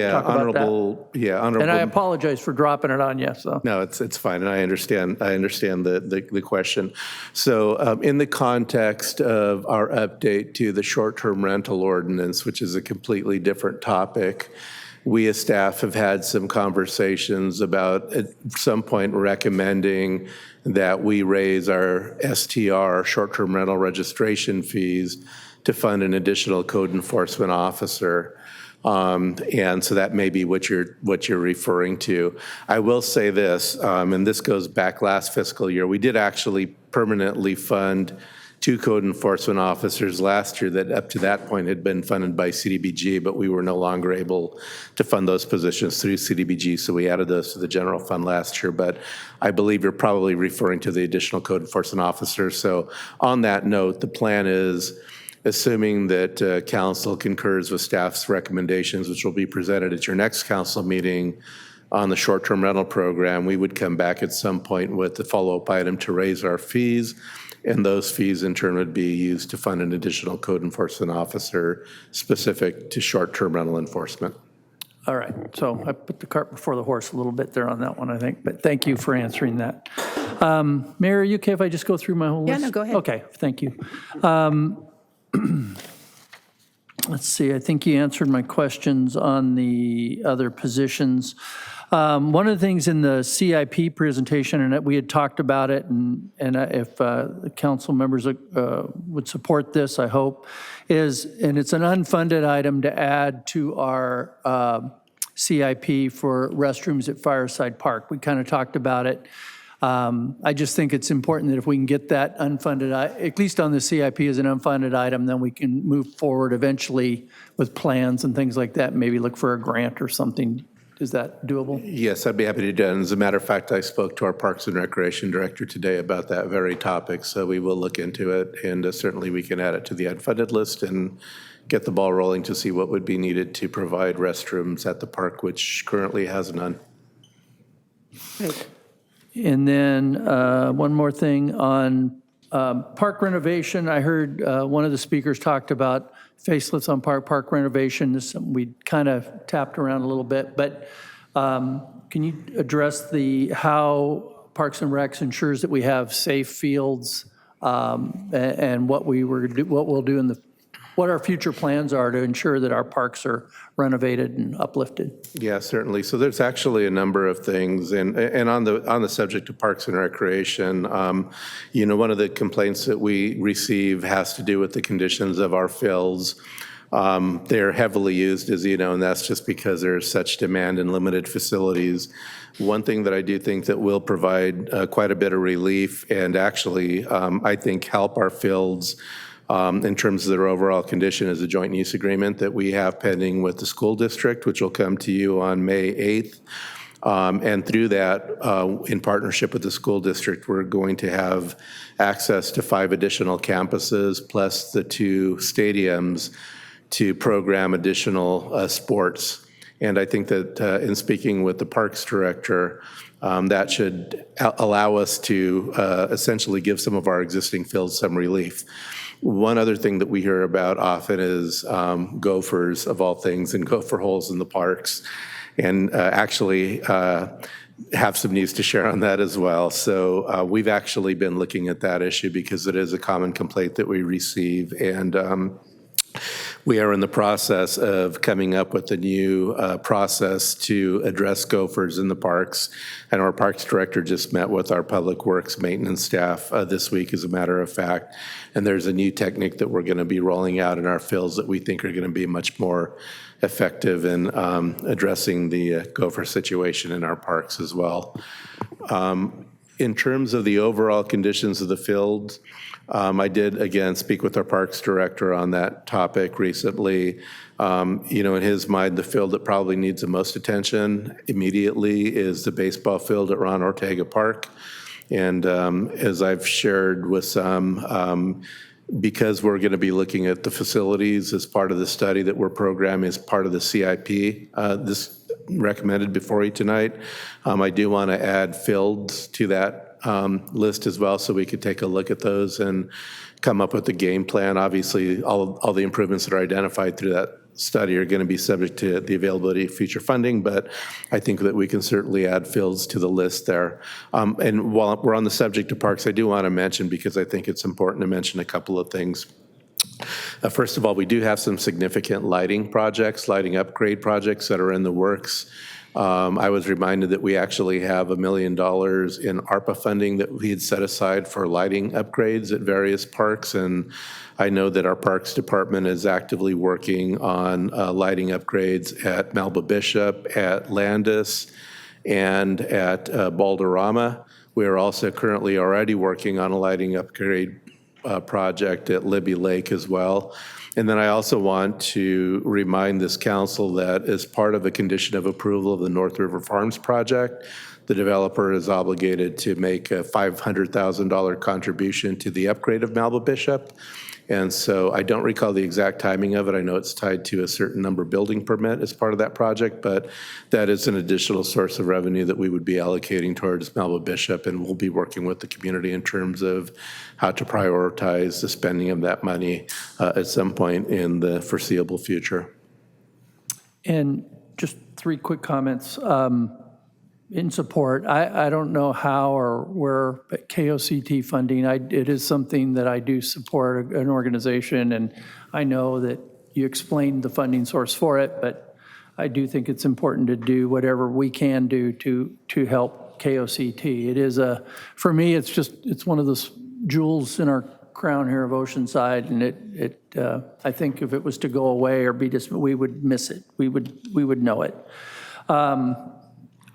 talk about that? Honorable. And I apologize for dropping it on you. So. No, it's fine, and I understand the question. So in the context of our update to the short-term rental ordinance, which is a completely different topic, we as staff have had some conversations about at some point recommending that we raise our STR, short-term rental registration fees, to fund an additional code enforcement officer. And so that may be what you're referring to. I will say this, and this goes back last fiscal year, we did actually permanently fund 2 code enforcement officers last year that up to that point had been funded by CDBG, but we were no longer able to fund those positions through CDBG, so we added those to the general fund last year. But I believe you're probably referring to the additional code enforcement officers. So on that note, the plan is, assuming that council concurs with staff's recommendations, which will be presented at your next council meeting on the short-term rental program, we would come back at some point with the follow-up item to raise our fees, and those fees in turn would be used to fund an additional code enforcement officer specific to short-term rental enforcement. All right, so I put the cart before the horse a little bit there on that one, I think, but thank you for answering that. Mayor, are you okay if I just go through my whole list? Yeah, no, go ahead. Okay, thank you. Let's see, I think you answered my questions on the other positions. One of the things in the CIP presentation, and we had talked about it, and if the council members would support this, I hope, is, and it's an unfunded item to add to our CIP for restrooms at Fireside Park. We kind of talked about it. I just think it's important that if we can get that unfunded, at least on the CIP as an unfunded item, then we can move forward eventually with plans and things like that, maybe look for a grant or something. Is that doable? Yes, I'd be happy to do that. And as a matter of fact, I spoke to our Parks and Recreation Director today about that very topic, so we will look into it, and certainly we can add it to the unfunded list and get the ball rolling to see what would be needed to provide restrooms at the park, which currently has none. Great. And then one more thing on park renovation. I heard one of the speakers talked about facelifts on park renovation. This is something we kind of tapped around a little bit, but can you address how Parks and Recs ensures that we have safe fields and what we'll do what our future plans are to ensure that our parks are renovated and uplifted? Yeah, certainly. So there's actually a number of things, and on the subject of Parks and Recreation, one of the complaints that we receive has to do with the conditions of our fields. They're heavily used, as you know, and that's just because there's such demand and limited facilities. One thing that I do think that will provide quite a bit of relief and actually, I think, help our fields in terms of their overall condition is a joint use agreement that we have pending with the school district, which will come to you on May 8th. And through that, in partnership with the school district, we're going to have access to 5 additional campuses plus the 2 stadiums to program additional sports. And I think that in speaking with the Parks Director, that should allow us to essentially give some of our existing fields some relief. One other thing that we hear about often is gophers, of all things, and gopher holes in the parks. And actually, have some news to share on that as well. So we've actually been looking at that issue because it is a common complaint that we receive, and we are in the process of coming up with a new process to address gophers in the parks. And our parks director just met with our public works maintenance staff this week, as a matter of fact. And there's a new technique that we're going to be rolling out in our fields that we think are going to be much more effective in addressing the gopher situation in our parks as well. In terms of the overall conditions of the field, I did, again, speak with our parks director on that topic recently. In his mind, the field that probably needs the most attention immediately is the baseball field at Ron Ortega Park. And as I've shared with some, because we're going to be looking at the facilities as part of the study that we're programming as part of the CIP, this recommended before you tonight, I do want to add fields to that list as well, so we could take a look at those and come up with a game plan. Obviously, all the improvements that are identified through that study are going to be subject to the availability of future funding, but I think that we can certainly add fields to the list there. And while we're on the subject of parks, I do want to mention, because I think it's important to mention a couple of things. First of all, we do have some significant lighting upgrade projects that are in the works. I was reminded that we actually have $1 million in ARPA funding that we had set aside for lighting upgrades at various parks, and I know that our Parks Department is actively working on lighting upgrades at Melba Bishop, at Landis, and at Balderrama. We are also currently already working on a lighting upgrade project at Libby Lake as well. And then I also want to remind this council that as part of a condition of approval of the North River Farms project, the developer is obligated to make a $500,000 contribution to the upgrade of Melba Bishop. And so I don't recall the exact timing of it. I know it's tied to a certain number building permit as part of that project, but that is an additional source of revenue that we would be allocating towards Melba Bishop, and we'll be working with the community in terms of how to prioritize the spending of that money at some point in the foreseeable future. And just 3 quick comments. In support, I don't know how or where, but KOCT funding, it is something that I do support, an organization, and I know that you explained the funding source for it, but I do think it's important to do whatever we can do to help KOCT. It is for me, it's one of those jewels in our crown here of Oceanside, and I think if it was to go away or be we would miss it. We would know it.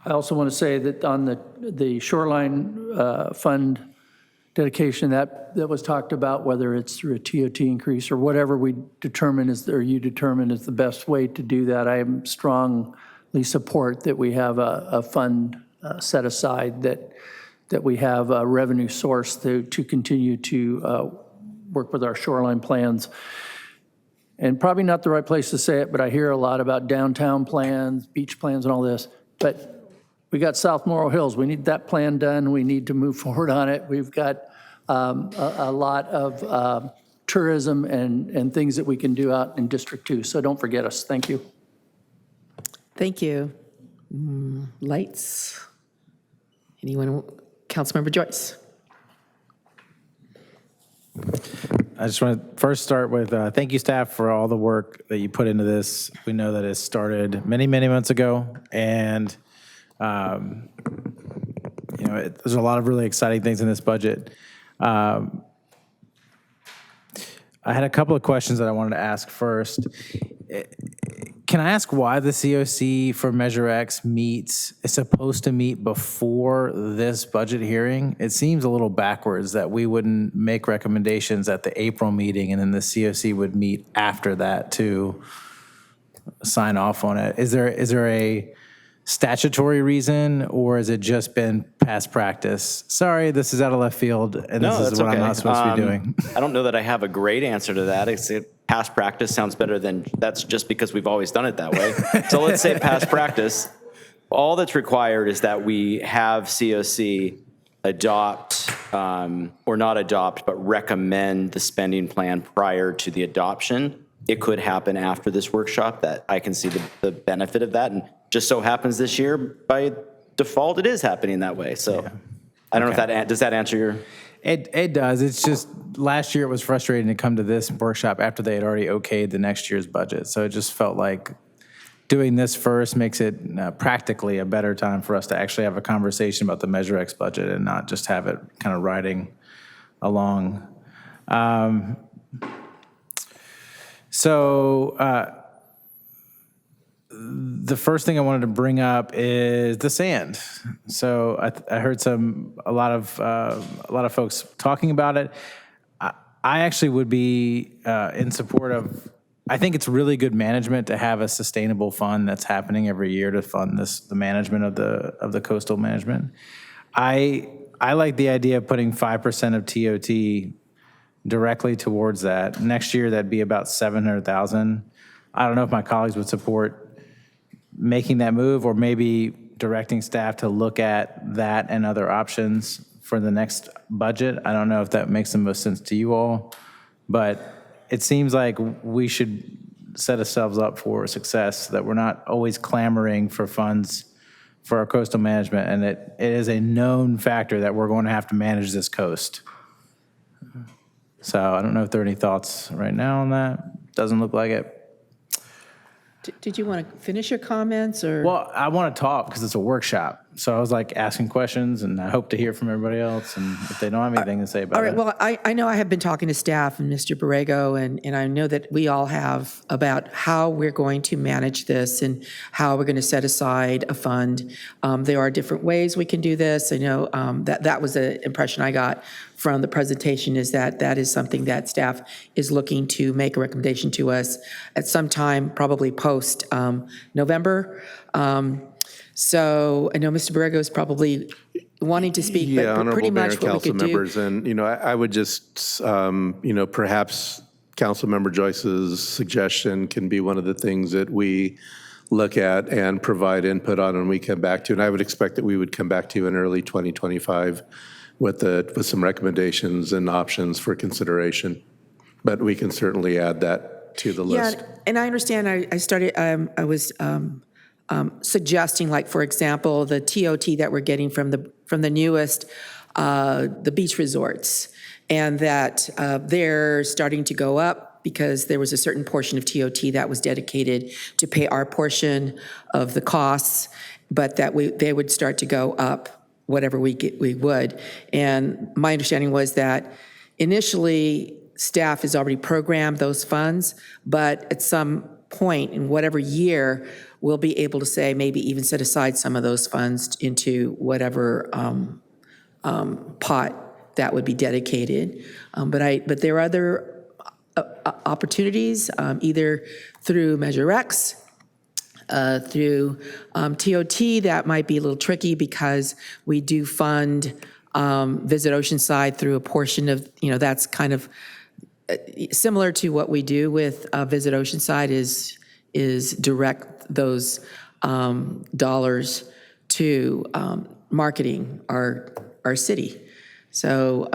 I also want to say that on the shoreline fund dedication that was talked about, whether it's through a TOT increase or whatever we determine you determine is the best way to do that, I strongly support that we have a fund set aside, that we have a revenue source to continue to work with our shoreline plans. And probably not the right place to say it, but I hear a lot about downtown plans, beach plans, and all this. But we got South Morro Hills. We need that plan done. We need to move forward on it. We've got a lot of tourism and things that we can do out in District 2. So don't forget us. Thank you. Thank you. Lights? Anyone? Councilmember Joyce. I just want to first start with thank you, staff, for all the work that you put into this. We know that it started many, many months ago, and there's a lot of really exciting things in this budget. I had a couple of questions that I wanted to ask first. Can I ask why the COC for Measure X is supposed to meet before this budget hearing? It seems a little backwards that we wouldn't make recommendations at the April meeting and then the COC would meet after that to sign off on it. Is there a statutory reason, or has it just been past practice? Sorry, this is out of left field, and this is what I'm not supposed to be doing. I don't know that I have a great answer to that. Past practice sounds better than that's just because we've always done it that way. So let's say past practice. All that's required is that we have COC adopt, or not adopt, but recommend the spending plan prior to the adoption. It could happen after this workshop. That I can see the benefit of that. And just so happens this year, by default, it is happening that way. So I don't know if that, does that answer your? It does. It's just last year it was frustrating to come to this workshop after they had already okayed the next year's budget. So it just felt like doing this first makes it practically a better time for us to actually have a conversation about the Measure X budget and not just have it kind of riding along. The first thing I wanted to bring up is the sand. So I heard a lot of folks talking about it. I actually would be in support of. I think it's really good management to have a sustainable fund that's happening every year to fund the management of the coastal management. I like the idea of putting 5% of TOT directly towards that. Next year, that'd be about $700,000. I don't know if my colleagues would support making that move or maybe directing staff to look at that and other options for the next budget. I don't know if that makes the most sense to you all, but it seems like we should set ourselves up for success, that we're not always clamoring for funds for our coastal management, and it is a known factor that we're going to have to manage this coast. So I don't know if there are any thoughts right now on that. Doesn't look like it. Did you want to finish your comments, or? Well, I want to talk because it's a workshop. So I was like asking questions, and I hope to hear from everybody else, and if they don't have anything to say about it. All right, well, I know I have been talking to staff and Mr. Borrego, and I know that we all have about how we're going to manage this and how we're going to set aside a fund. There are different ways we can do this. I know that was the impression I got from the presentation, is that is something that staff is looking to make a recommendation to us at some time, probably post November. So I know Mr. Borrego is probably wanting to speak, but pretty Honorable Mayor much and what we council could do. members, and I would just perhaps Councilmember Joyce's suggestion can be one of the things that we look at and provide input on, and we come back to. And I would expect that we would come back to you in early 2025 with some recommendations and options for consideration. But we can certainly add that to the list. Yeah, and I understand. I was suggesting, like, for example, the TOT that we're getting from the newest, the beach resorts, and that they're starting to go up because there was a certain portion of TOT that was dedicated to pay our portion of the costs, but that they would start to go up whatever we would. And my understanding was that initially staff has already programmed those funds, but at some point in whatever year, we'll be able to say, maybe even set aside some of those funds into whatever pot that would be dedicated. But there are other opportunities, either through Measure X, through TOT. That might be a little tricky because we do fund Visit Oceanside through a portion of, that's kind of similar to what we do with Visit Oceanside, is direct those dollars to marketing our city. So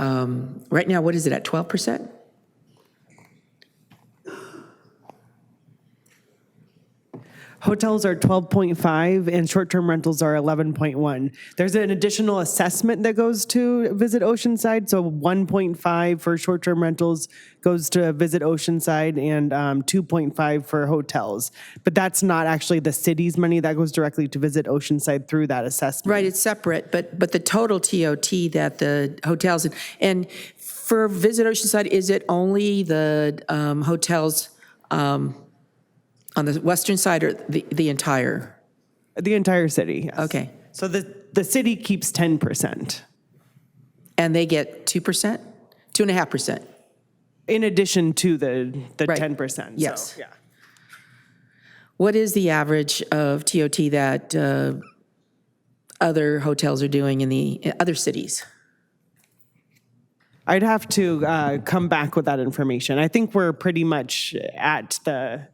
right now, what is it at, 12%? Hotels are 12.5 and short-term rentals are 11.1. There's an additional assessment that goes to Visit Oceanside, so 1.5 for short-term rentals goes to Visit Oceanside and 2.5 for hotels. But that's not actually the city's money, that goes directly to Visit Oceanside through that assessment. Right, it's separate, but the total TOT that the hotels, and for Visit Oceanside, is it only the hotels on the western side, or the entire? The entire city, yes. Okay. So the city keeps 10%. And they get 2%? 2.5%? In addition to the Right. 10%. Yes. So, yeah. What is the average of TOT that other hotels are doing in the other cities? I'd have to come back with that information. I think we're pretty much at the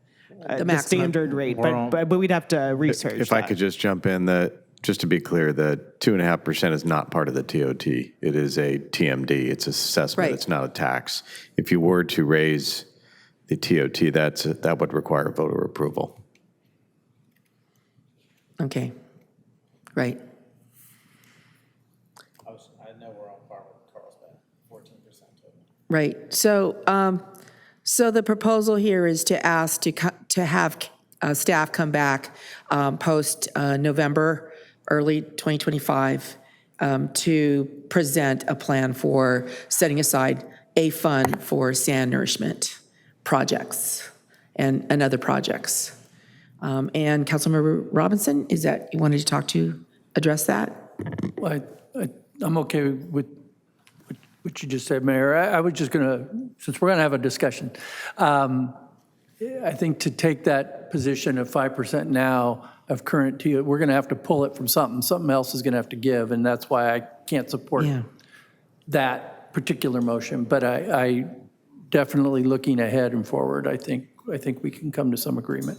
standard rate, but we'd have to research If I could just jump in, just to be clear, the 2.5% is not part of the TOT. It is a TMD. It's an assessment. Right. It's not a tax. If you were to raise the TOT, that would require voter approval. Okay, right. Right. So the proposal here is to ask to have staff come back post November, early 2025, to present a plan for setting aside a fund for sand nourishment projects and other projects. And Councilmember Robinson, is that you wanted to address that? I'm okay with what you just said, Mayor. I was just going to, since we're going to have a discussion, I think to take that position of 5% now of current TO, we're going to have to pull it from something. Something else is going to have to give, and that's why I can't support that particular motion. But I definitely looking ahead and forward, I think we can come to some agreement.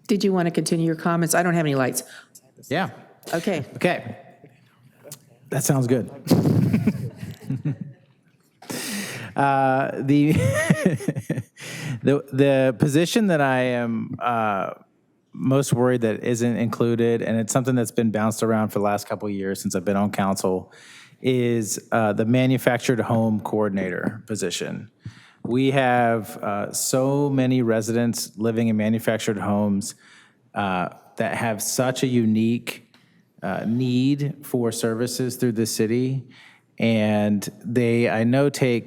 Did you want to continue your comments? I don't have any lights. Yeah. Okay. Okay. That sounds good. The position that I am most worried that isn't included, and it's something that's been bounced around for the last couple of years since I've been on council, is the manufactured home coordinator position. We have so many residents living in manufactured homes that have such a unique need for services through the city, and they, I know, they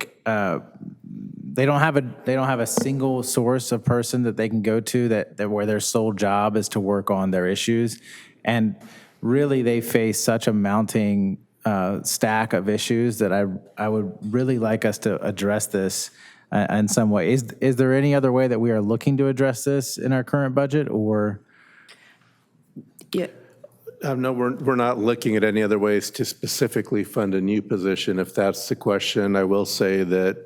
don't have a single source of person that they can go to that where their sole job is to work on their issues, and really they face such a mounting stack of issues that I would really like us to address this in some way. Is there any other way that we are looking to address this in our current budget, or? Yeah. No, we're not looking at any other ways to specifically fund a new position. If that's the question, I will say that,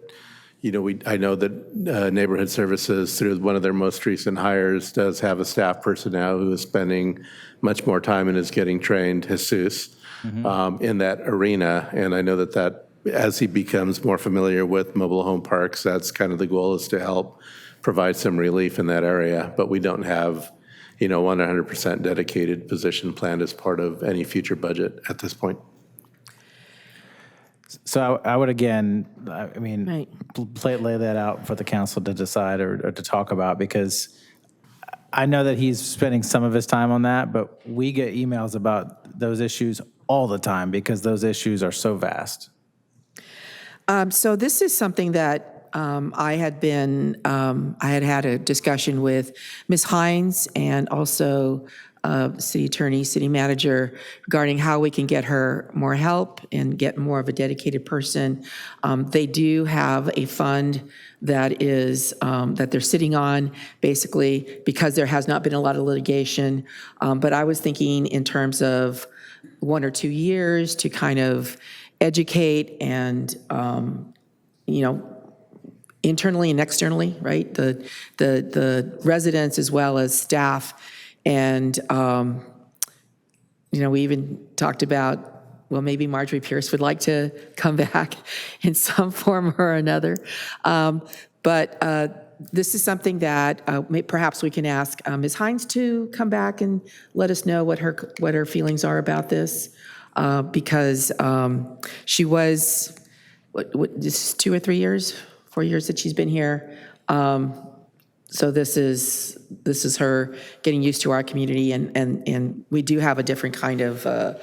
I know that Neighborhood Services, through one of their most recent hires, does have a staff person now who is spending much more time and is getting trained, Jesus, in that arena. And I know that as he becomes more familiar with mobile home parks, that's kind of the goal, is to help provide some relief in that area. But we don't have 100% dedicated position planned as part of any future budget at this point. So I would, again, lay that out for the council to decide or to talk about, because I know that he's spending some of his time on that, but we get emails about those issues all the time because those issues are so vast. So this is something that I had had a discussion with Ms. Hines and also city attorney, city manager, regarding how we can get her more help and get more of a dedicated person. They do have a fund that is that they're sitting on, basically because there has not been a lot of litigation. But I was thinking in terms of 1 or 2 years to kind of educate and internally and externally, right? The residents as well as staff. And, we even talked about, well, maybe Marjorie Pierce would like to come back in some form or another. But this is something that perhaps we can ask Ms. Hines to come back and let us know what her feelings are about this. Because she was, this is 2 or 3 years? 4 years that she's been here. So this is her getting used to our community, and we do have a different kind of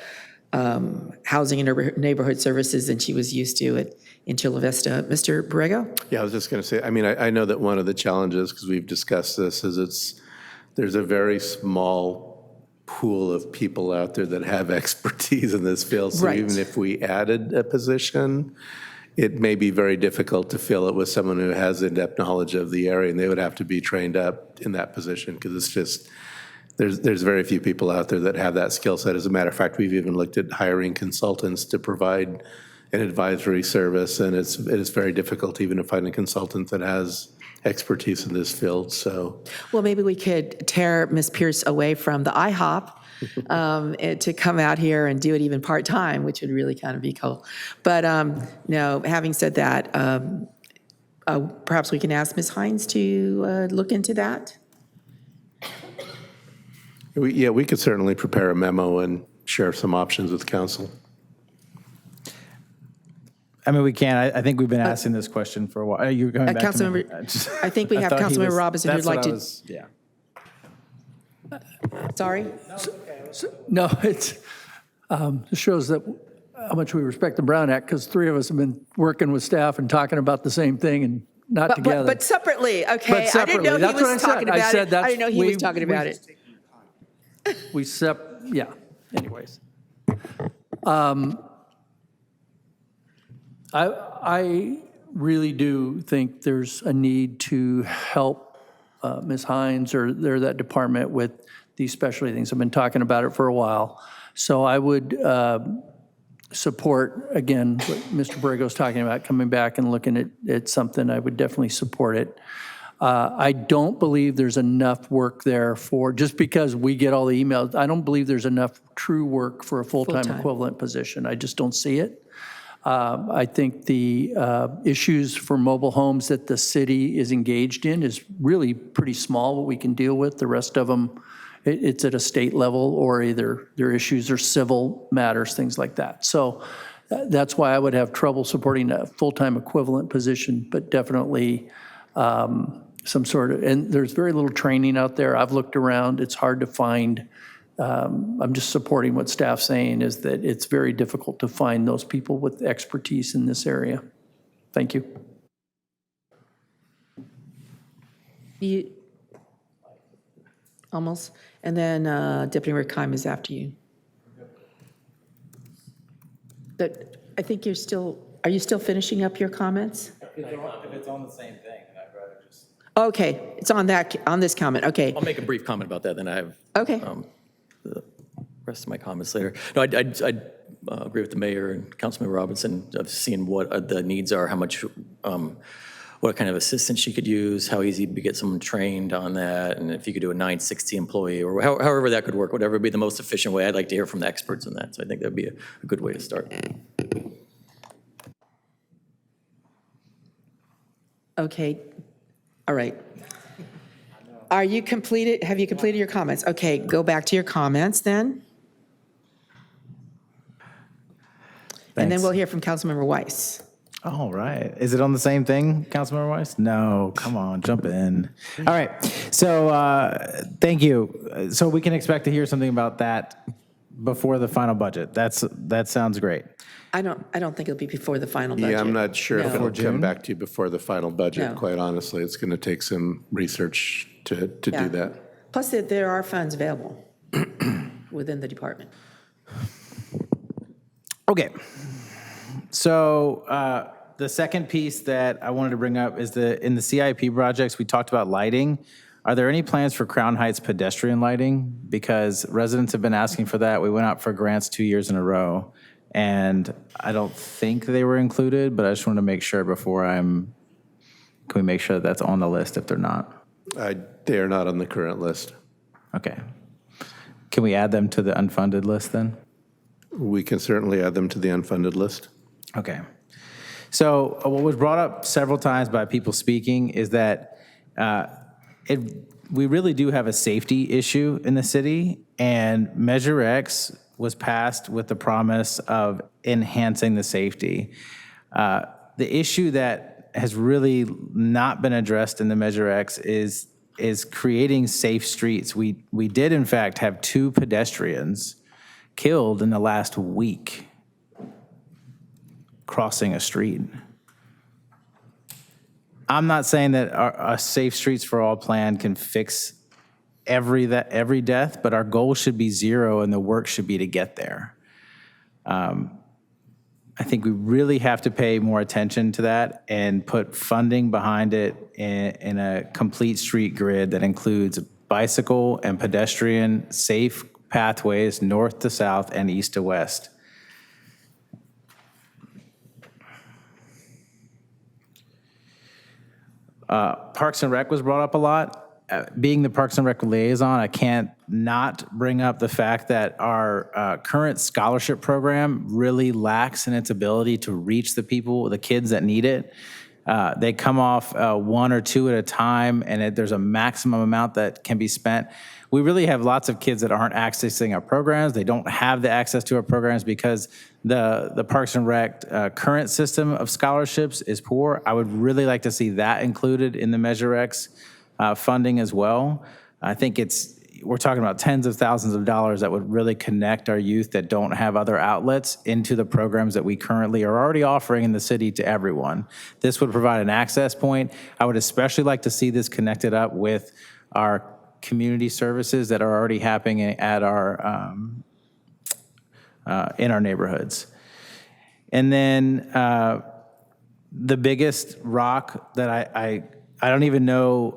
housing and neighborhood services than she was used to in Chula Vista. Mr. Borrego? Yeah, I was just going to say, I know that one of the challenges, because we've discussed this, is there's a very small pool of people out there that have expertise in this field. So even if we added a position, it may be very difficult to fill it with someone who has in-depth knowledge of the area, and they would have to be trained up in that position, because it's just, there's very few people out there that have that skill set. As a matter of fact, we've even looked at hiring consultants to provide an advisory service, and it's very difficult even to find a consultant that has expertise in this field. So, well, maybe we could tear Ms. Pierce away from the IHOP to come out here and do it even part-time, which would really kind of be cool. But no, having said that, perhaps we can ask Ms. Hines to look into that. We could certainly prepare a memo and share some options with council. I mean, we can. I think we've been asking this question for a while. You're going back to me? I think we have thought he Councilmember was- Robinson who'd that's what like I to. was- Yeah. Sorry? No, it's, it shows that how much we respect the Brown Act, because three of us have been working with staff and talking about the same thing and not together. But separately, okay? But separately, I didn't know that's he what was I said. talking I about said it. I that's- didn't know he was talking about it. Yeah, anyways. I really do think there's a need to help Ms. Hines or that department with these specialty things. I've been talking about it for a while. So I would support, again, what Mr. Borrego's talking about, coming back and looking at something. I would definitely support it. I don't believe there's enough work there for, just because we get all the emails, I don't believe there's enough true work for a full-time equivalent position. I just don't see it. I think the issues for mobile homes that the city is engaged in is really pretty small, what we can deal with. The rest of them, it's at a state level, or either their issues are civil matters, things like that. So that's why I would have trouble supporting a full-time equivalent position, but definitely some sort of, and there's very little training out there. I've looked around, it's hard to find. I'm just supporting what staff's saying, is that it's very difficult to find those people with expertise in this area. Thank you. Almost. And then Deputy Mayor Kime is after you. But I think you're still, are you still finishing up your comments? If it's on the same thing, then I'd rather just. Okay, it's on this comment, okay. I'll make a brief comment about that, then I have. Okay. The rest of my comments later. No, I agree with the mayor and Councilmember Robinson of seeing what the needs are, how much, what kind of assistance she could use, how easy to get someone trained on that, and if you could do a 960 employee, or however that could work, whatever would be the most efficient way. I'd like to hear from the experts on that, so I think that'd be a good way to start. Okay, all right. Have you completed your comments? Okay, go back to your comments then. And then we'll hear from Councilmember Weiss. All right. Is it on the same thing, Councilmember Weiss? No, come on, jump in. All right. So thank you. So we can expect to hear something about that before the final budget. That sounds great. I don't think it'll be before the final budget. Yeah, I'm not sure if No. it'll come back to you before the final budget, No. quite honestly. It's going to take some research to Yeah. do that. Plus, there are funds available within the department. Okay. So the second piece that I wanted to bring up is in the CIP projects, we talked about lighting. Are there any plans for Crown Heights pedestrian lighting? Because residents have been asking for that. We went out for grants 2 years in a row, and I don't think they were included, but I just want to make sure can we make sure that's on the list if they're not? They are not on the current list. Okay. Can we add them to the unfunded list then? We can certainly add them to the unfunded list. Okay. So what was brought up several times by people speaking is that we really do have a safety issue in the city, and Measure X was passed with the promise of enhancing the safety. The issue that has really not been addressed in the Measure X is creating safe streets. We did in fact have 2 pedestrians killed in the last week crossing a street. I'm not saying that our Safe Streets for All plan can fix every death, but our goal should be 0 and the work should be to get there. I think we really have to pay more attention to that and put funding behind it in a complete street grid that includes bicycle and pedestrian safe pathways north to south and east to west. Parks and Rec was brought up a lot. Being the Parks and Rec liaison, I can't not bring up the fact that our current scholarship program really lacks in its ability to reach the kids that need it. They come off one or two at a time, and there's a maximum amount that can be spent. We really have lots of kids that aren't accessing our programs. They don't have the access to our programs because the Parks and Rec current system of scholarships is poor. I would really like to see that included in the Measure X funding as well. I think we're talking about tens of thousands of dollars that would really connect our youth that don't have other outlets into the programs that we currently are already offering in the city to everyone. This would provide an access point. I would especially like to see this connected up with our community services that are already happening at our in our neighborhoods. And then the biggest rock that I don't even know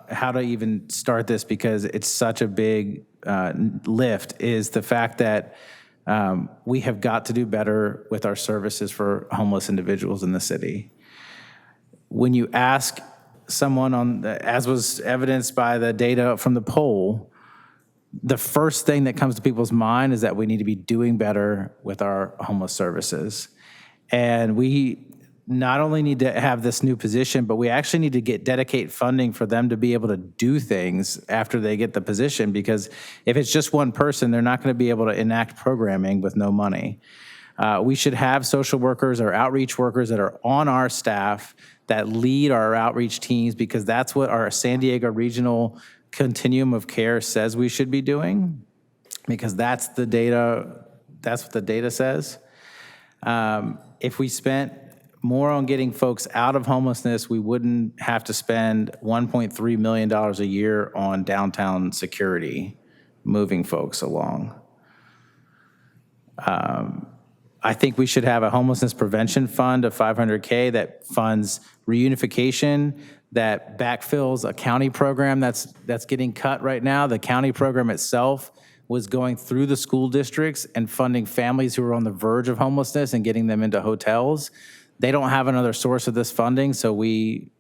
how to even start this because it's such a big lift is the fact that we have got to do better with our services for homeless individuals in the city. When you ask someone as was evidenced by the data from the poll, the first thing that comes to people's mind is that we need to be doing better with our homeless services. And we not only need to have this new position, but we actually need to dedicate funding for them to be able to do things after they get the position, because if it's just one person, they're not going to be able to enact programming with no money. We should have social workers or outreach workers that are on our staff that lead our outreach teams, because that's what our San Diego Regional Continuum of Care says we should be doing, because that's the data, that's what the data says. If we spent more on getting folks out of homelessness, we wouldn't have to spend $1.3 million a year on downtown security, moving folks along. I think we should have a homelessness prevention fund of $500K that funds reunification, that backfills a county program that's getting cut right now. The county program itself was going through the school districts and funding families who are on the verge of homelessness and getting them into hotels. They don't have another source of this funding, so we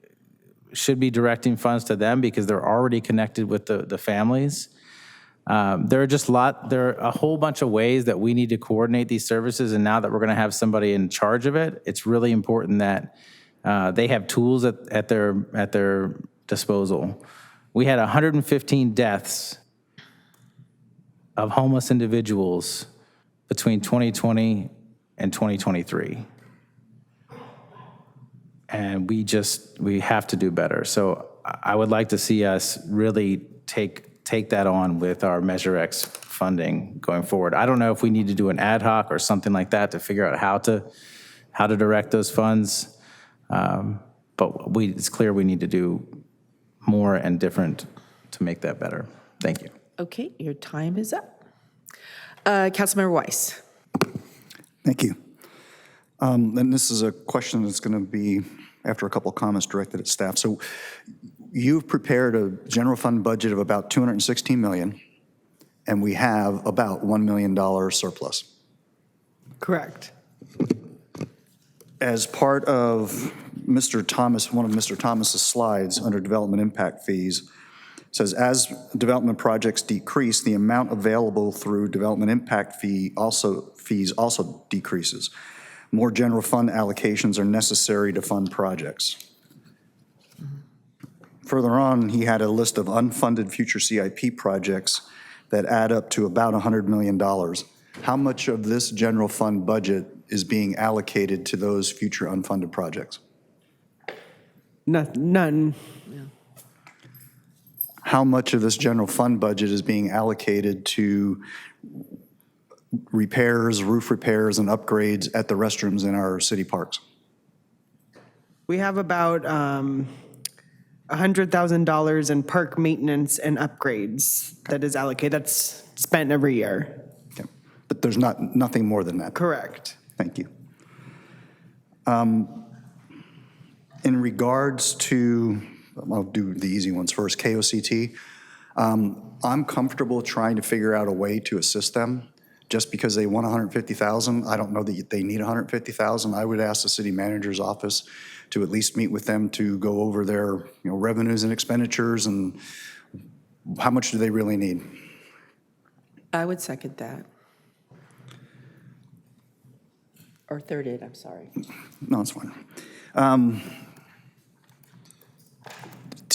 should be directing funds to them because they're already connected with the families. There are a whole bunch of ways that we need to coordinate these services, and now that we're going to have somebody in charge of it, it's really important that they have tools at their disposal. We had 115 deaths of homeless individuals between 2020 and 2023. And we have to do better. So I would like to see us really take that on with our Measure X funding going forward. I don't know if we need to do an ad hoc or something like that to figure out how to direct those funds, but it's clear we need to do more and different to make that better. Thank you. Okay, your time is up. Councilmember Weiss. Thank you. And this is a question that's going to be after a couple of comments directed at staff. So you've prepared a general fund budget of about $216 million, and we have about $1 million surplus. Correct. As part of Mr. Thomas, one of Mr. Thomas's slides under development impact fees, says as development projects decrease, the amount available through development impact fees also decreases. More general fund allocations are necessary to fund projects. Further on, he had a list of unfunded future CIP projects that add up to about $100 million. How much of this general fund budget is being allocated to those future unfunded projects? None. How much of this general fund budget is being allocated to repairs, roof repairs, and upgrades at the restrooms in our city parks? We have about $100,000 in park maintenance and upgrades that is allocated. That's spent every year. Okay. But there's nothing more than that? Correct. Thank you. In regards to, I'll do the easy ones first, KOCT, I'm comfortable trying to figure out a way to assist them. Just because they want $150,000, I don't know that they need $150,000. I would ask the city manager's office to at least meet with them to go over their revenues and expenditures and how much do they really need. I would second that. Or third it, I'm sorry. No, it's fine.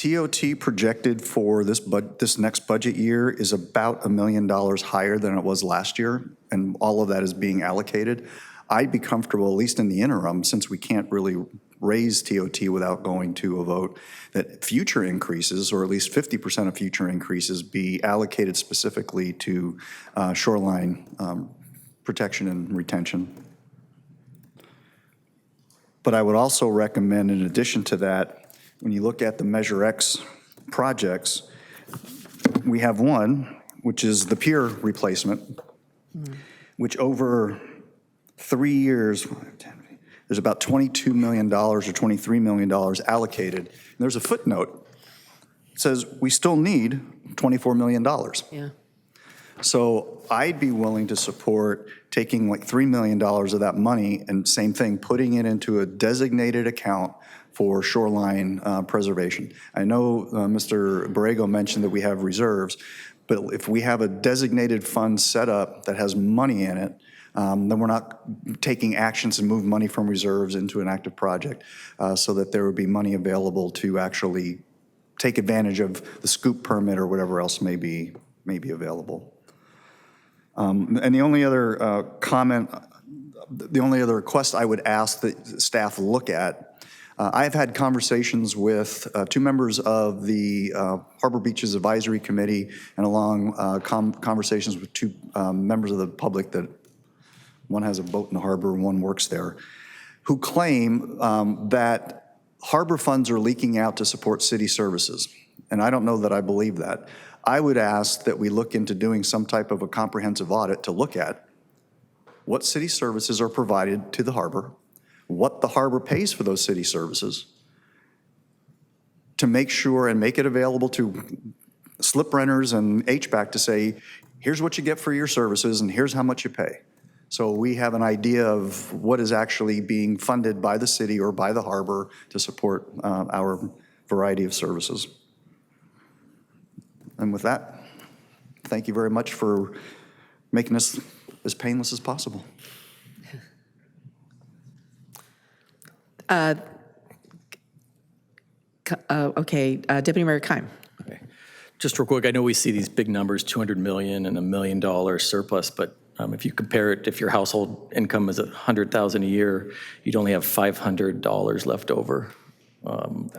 TOT projected for this next budget year is about $1 million higher than it was last year, and all of that is being allocated. I'd be comfortable, at least in the interim, since we can't really raise TOT without going to a vote, that future increases, or at least 50% of future increases, be allocated specifically to shoreline protection and retention. But I would also recommend, in addition to that, when you look at the Measure X projects, we have one, which is the pier replacement, which over 3 years, there's about $22 million or $23 million allocated. And there's a footnote that says we still need $24 million. Yeah. So I'd be willing to support taking like $3 million of that money and same thing, putting it into a designated account for shoreline preservation. I know Mr. Borrego mentioned that we have reserves, but if we have a designated fund set up that has money in it, then we're not taking actions and move money from reserves into an active project, so that there would be money available to actually take advantage of the scoop permit or whatever else may be available. And the only other the only other request I would ask that staff look at, I've had conversations with 2 members of the Harbor Beaches Advisory Committee and along conversations with 2 members of the public that one has a boat in the harbor and one works there, who claim that harbor funds are leaking out to support city services. And I don't know that I believe that. I would ask that we look into doing some type of a comprehensive audit to look at what city services are provided to the harbor, what the harbor pays for those city services, to make sure and make it available to slip renters and HVAC to say, here's what you get for your services and here's how much you pay. So we have an idea of what is actually being funded by the city or by the harbor to support our variety of services. And with that, thank you very much for making this as painless as possible. Okay, Deputy Mayor Keim. Just real quick, I know we see these big numbers, 200 million and $1 million surplus, but if you compare it, if your household income is $100,000 a year, you'd only have $500 left over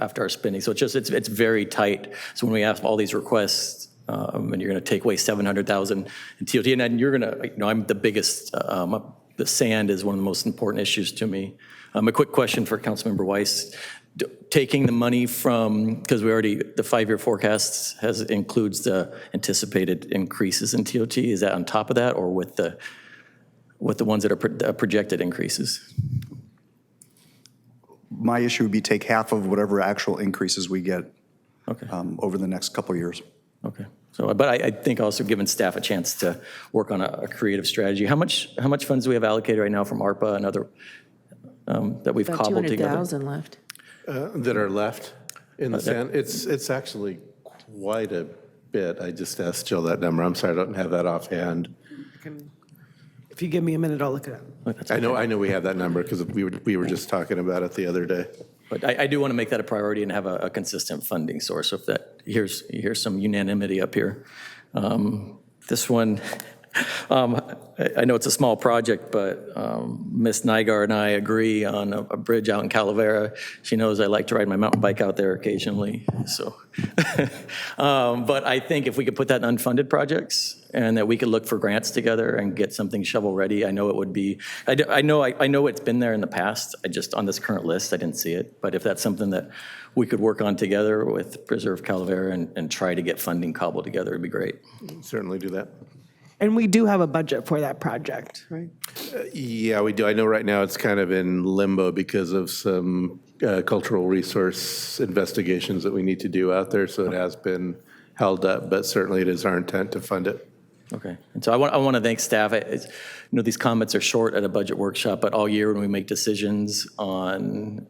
after our spending. So it's very tight. So when we ask all these requests, and you're going to take away $700,000 in TOT, and then you're going to, I'm the biggest. The sand is one of the most important issues to me. A quick question for Councilmember Weiss. Taking the money from, because the 5-year forecast includes the anticipated increases in TOT, is that on top of that or with the ones that are projected increases? My issue would be take half of whatever actual increases we get okay. Over the next couple of years. Okay. So, but I think also giving staff a chance to work on a creative strategy. How much funds do we have allocated right now from ARPA and other that we've About cobbled together? 200,000 left. That are left in the sand. It's actually quite a bit. I just asked Jill that number. I'm sorry, I don't have that offhand. If you give me a minute, I'll look it up. I know we have that number because we were just talking about it the other day. But I do want to make that a priority and have a consistent funding source. So if that here's some unanimity up here. This one. I know it's a small project, but Miss Nygaard and I agree on a bridge out in Calavera. She knows I like to ride my mountain bike out there occasionally. So, but I think if we could put that in unfunded projects and that we could look for grants together and get something shovel ready, I know it would be. I know it's been there in the past. I just on this current list I didn't see it. But if that's something that we could work on together with Preserve Calavera and try to get funding cobbled together, it'd be great. Certainly do that. And we do have a budget for that project, right? Yeah, we do. I know right now it's kind of in limbo because of some cultural resource investigations that we need to do out there, so it has been held up, but certainly it is our intent to fund it. Okay. And so I want to thank staff. These comments are short at a budget workshop, but all year when we make decisions on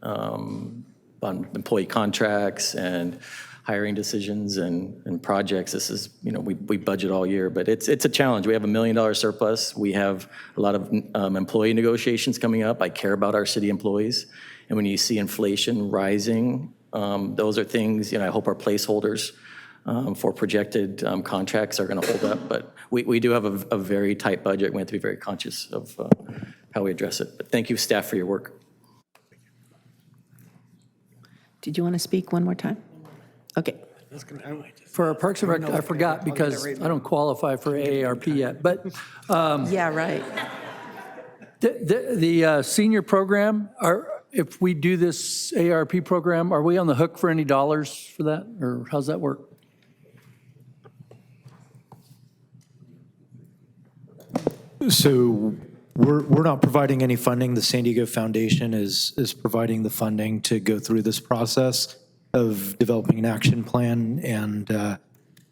employee contracts and hiring decisions and projects. This is, we budget all year, but it's a challenge. We have $1 million surplus. We have a lot of employee negotiations coming up. I care about our city employees. And when you see inflation rising Those are things, I hope our placeholders for projected contracts are going to hold up. But we do have a very tight budget. We have to be very conscious of how we address it. But thank you, staff, for your work. Did you want to speak one more time? Okay. For our Parks and Rec, I forgot because I don't qualify for AARP yet, but. Yeah, right. The senior program, if we do this AARP program, are we on the hook for any dollars for that, or how's that work? So we're not providing any funding. The San Diego Foundation is providing the funding to go through this process of developing an action plan, and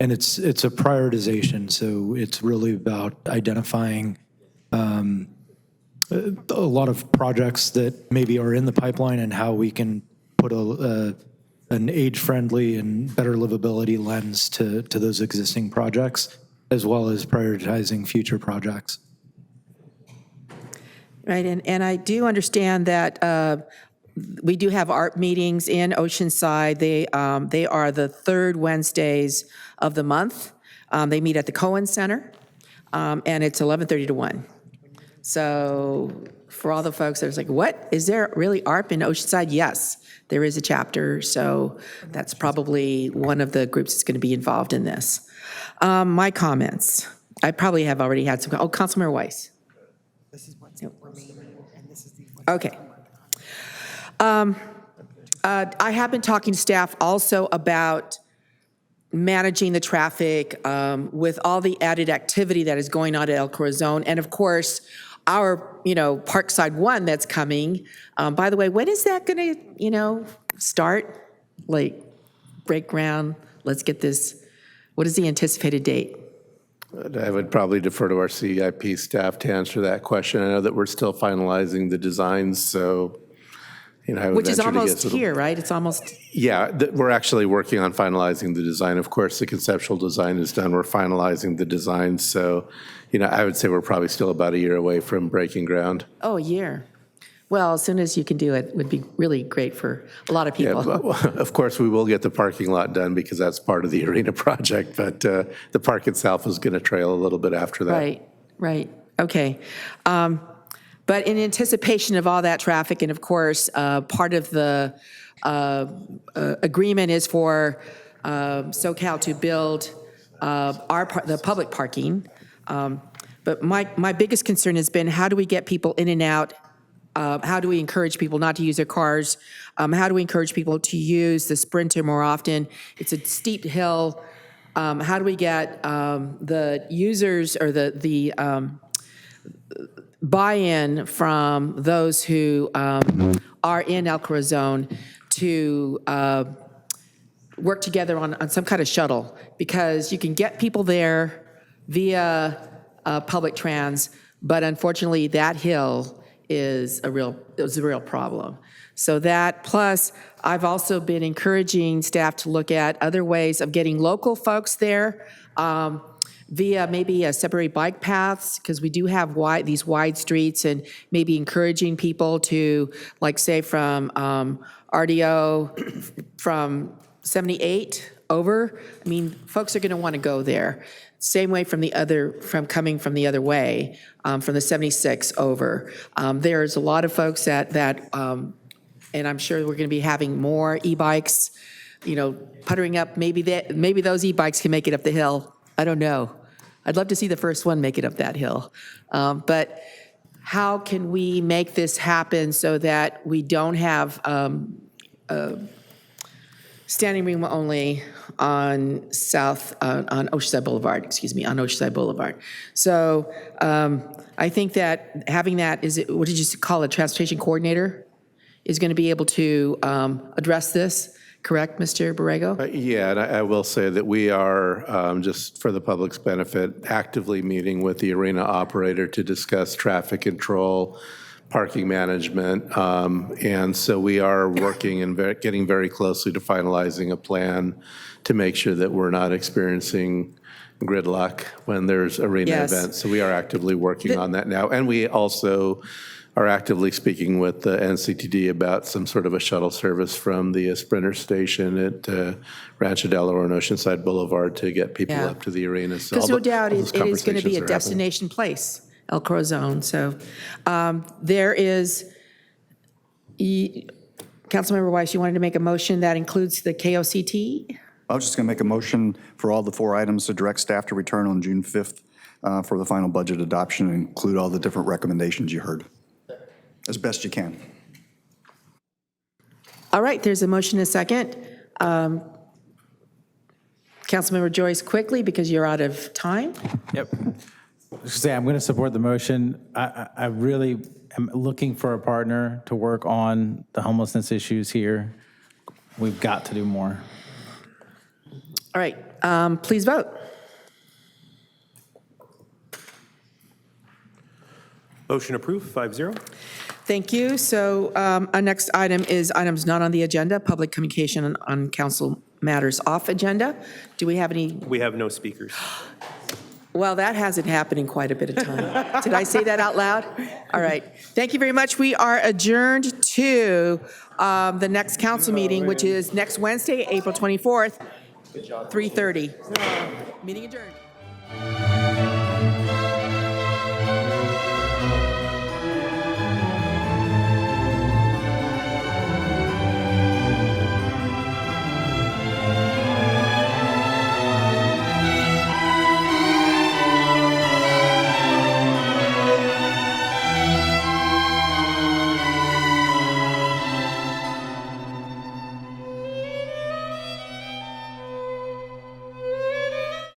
it's a prioritization. So it's really about identifying a lot of projects that maybe are in the pipeline and how we can put an age-friendly and better livability lens to those existing projects, as well as prioritizing future projects. Right, and I do understand that we do have art meetings in Oceanside. They are the third Wednesdays of the month. They meet at the Cohen Center, and it's 11:30 to 1. So for all the folks that was like, what, is there really ARP in Oceanside? Yes, there is a chapter, so that's probably one of the groups that's going to be involved in this. My comments, I probably have already had some, Councilmember Weiss. Okay. I have been talking to staff also about managing the traffic with all the added activity that is going on at El Corazon, and of course, our, Parkside 1 that's coming. By the way, when is that going to, start? Like, break ground? Let's get this. What is the anticipated date? I would probably defer to our CIP staff to answer that question. I know that we're still finalizing the designs, so, I would Which is venture to almost guess here, right? It's almost. Yeah, we're actually working on finalizing the design. Of course, the conceptual design is done. We're finalizing the design. So, I would say we're probably still about a year away from breaking ground. Oh, a year. Well, as soon as you can do it would be really great for a lot of people. Yeah, but, of course, we will get the parking lot done because that's part of the arena project, but the park itself is going to trail a little bit after that. Right. Okay. But in anticipation of all that traffic, and of course, part of the agreement is for SoCal to build the public parking. But my biggest concern has been, how do we get people in and out? How do we encourage people not to use their cars? How do we encourage people to use the Sprinter more often? It's a steep hill. How do we get the users or the buy-in from those who are in El Corazon to work together on some kind of shuttle? Because you can get people there via public trans, but unfortunately that hill is a real problem. So that, plus I've also been encouraging staff to look at other ways of getting local folks there via maybe separate bike paths, because we do have these wide streets, and maybe encouraging people to, like, say from RDO, from 78 over. I mean, folks are going to want to go there. Same way from coming from the other way, from the 76 over. There's a lot of folks that and I'm sure we're going to be having more e-bikes, puttering up. Maybe those e-bikes can make it up the hill. I don't know. I'd love to see the first one make it up that hill. But how can we make this happen so that we don't have standing room only on on Oceanside Boulevard, on Oceanside Boulevard. So I think that having that, what did you call it, transportation coordinator, is going to be able to address this, correct, Mr. Borrego? Yeah, and I will say that we are, just for the public's benefit, actively meeting with the arena operator to discuss traffic control, parking management, and so we are working and getting very closely to finalizing a plan to make sure that we're not experiencing gridlock when there's arena events. So we are actively working on that now, and we also are actively speaking with the NCTD about some sort of a shuttle service from the Sprinter station at Rancho Delaware and Oceanside Boulevard to get people Yeah. up to the arena. So Because all no the- doubt all it those is going to be conversations a are happening. destination place, El Corazon. So there is, Councilmember Weiss, you wanted to make a motion that includes the KOCT? I was just going to make a motion for all the 4 items to direct staff to return on June 5th for the final budget adoption and include all the different recommendations you heard, as best you can. All right, there's a motion and a second. Councilmember Joyce, quickly, because you're out of time. Yep. Say, I'm going to support the motion. I really am looking for a partner to work on the homelessness issues here. We've got to do more. All right, please vote. Motion approved, 5-0. Thank you. So our next item is items not on the agenda, public communication on council matters off agenda. Do we have any? We have no speakers. Well, that hasn't happened in quite a bit of time. Did I say that out loud? All right. Thank you very much. We are adjourned to the next council meeting, which is next Wednesday, April 24th, 3:30. Meeting adjourned.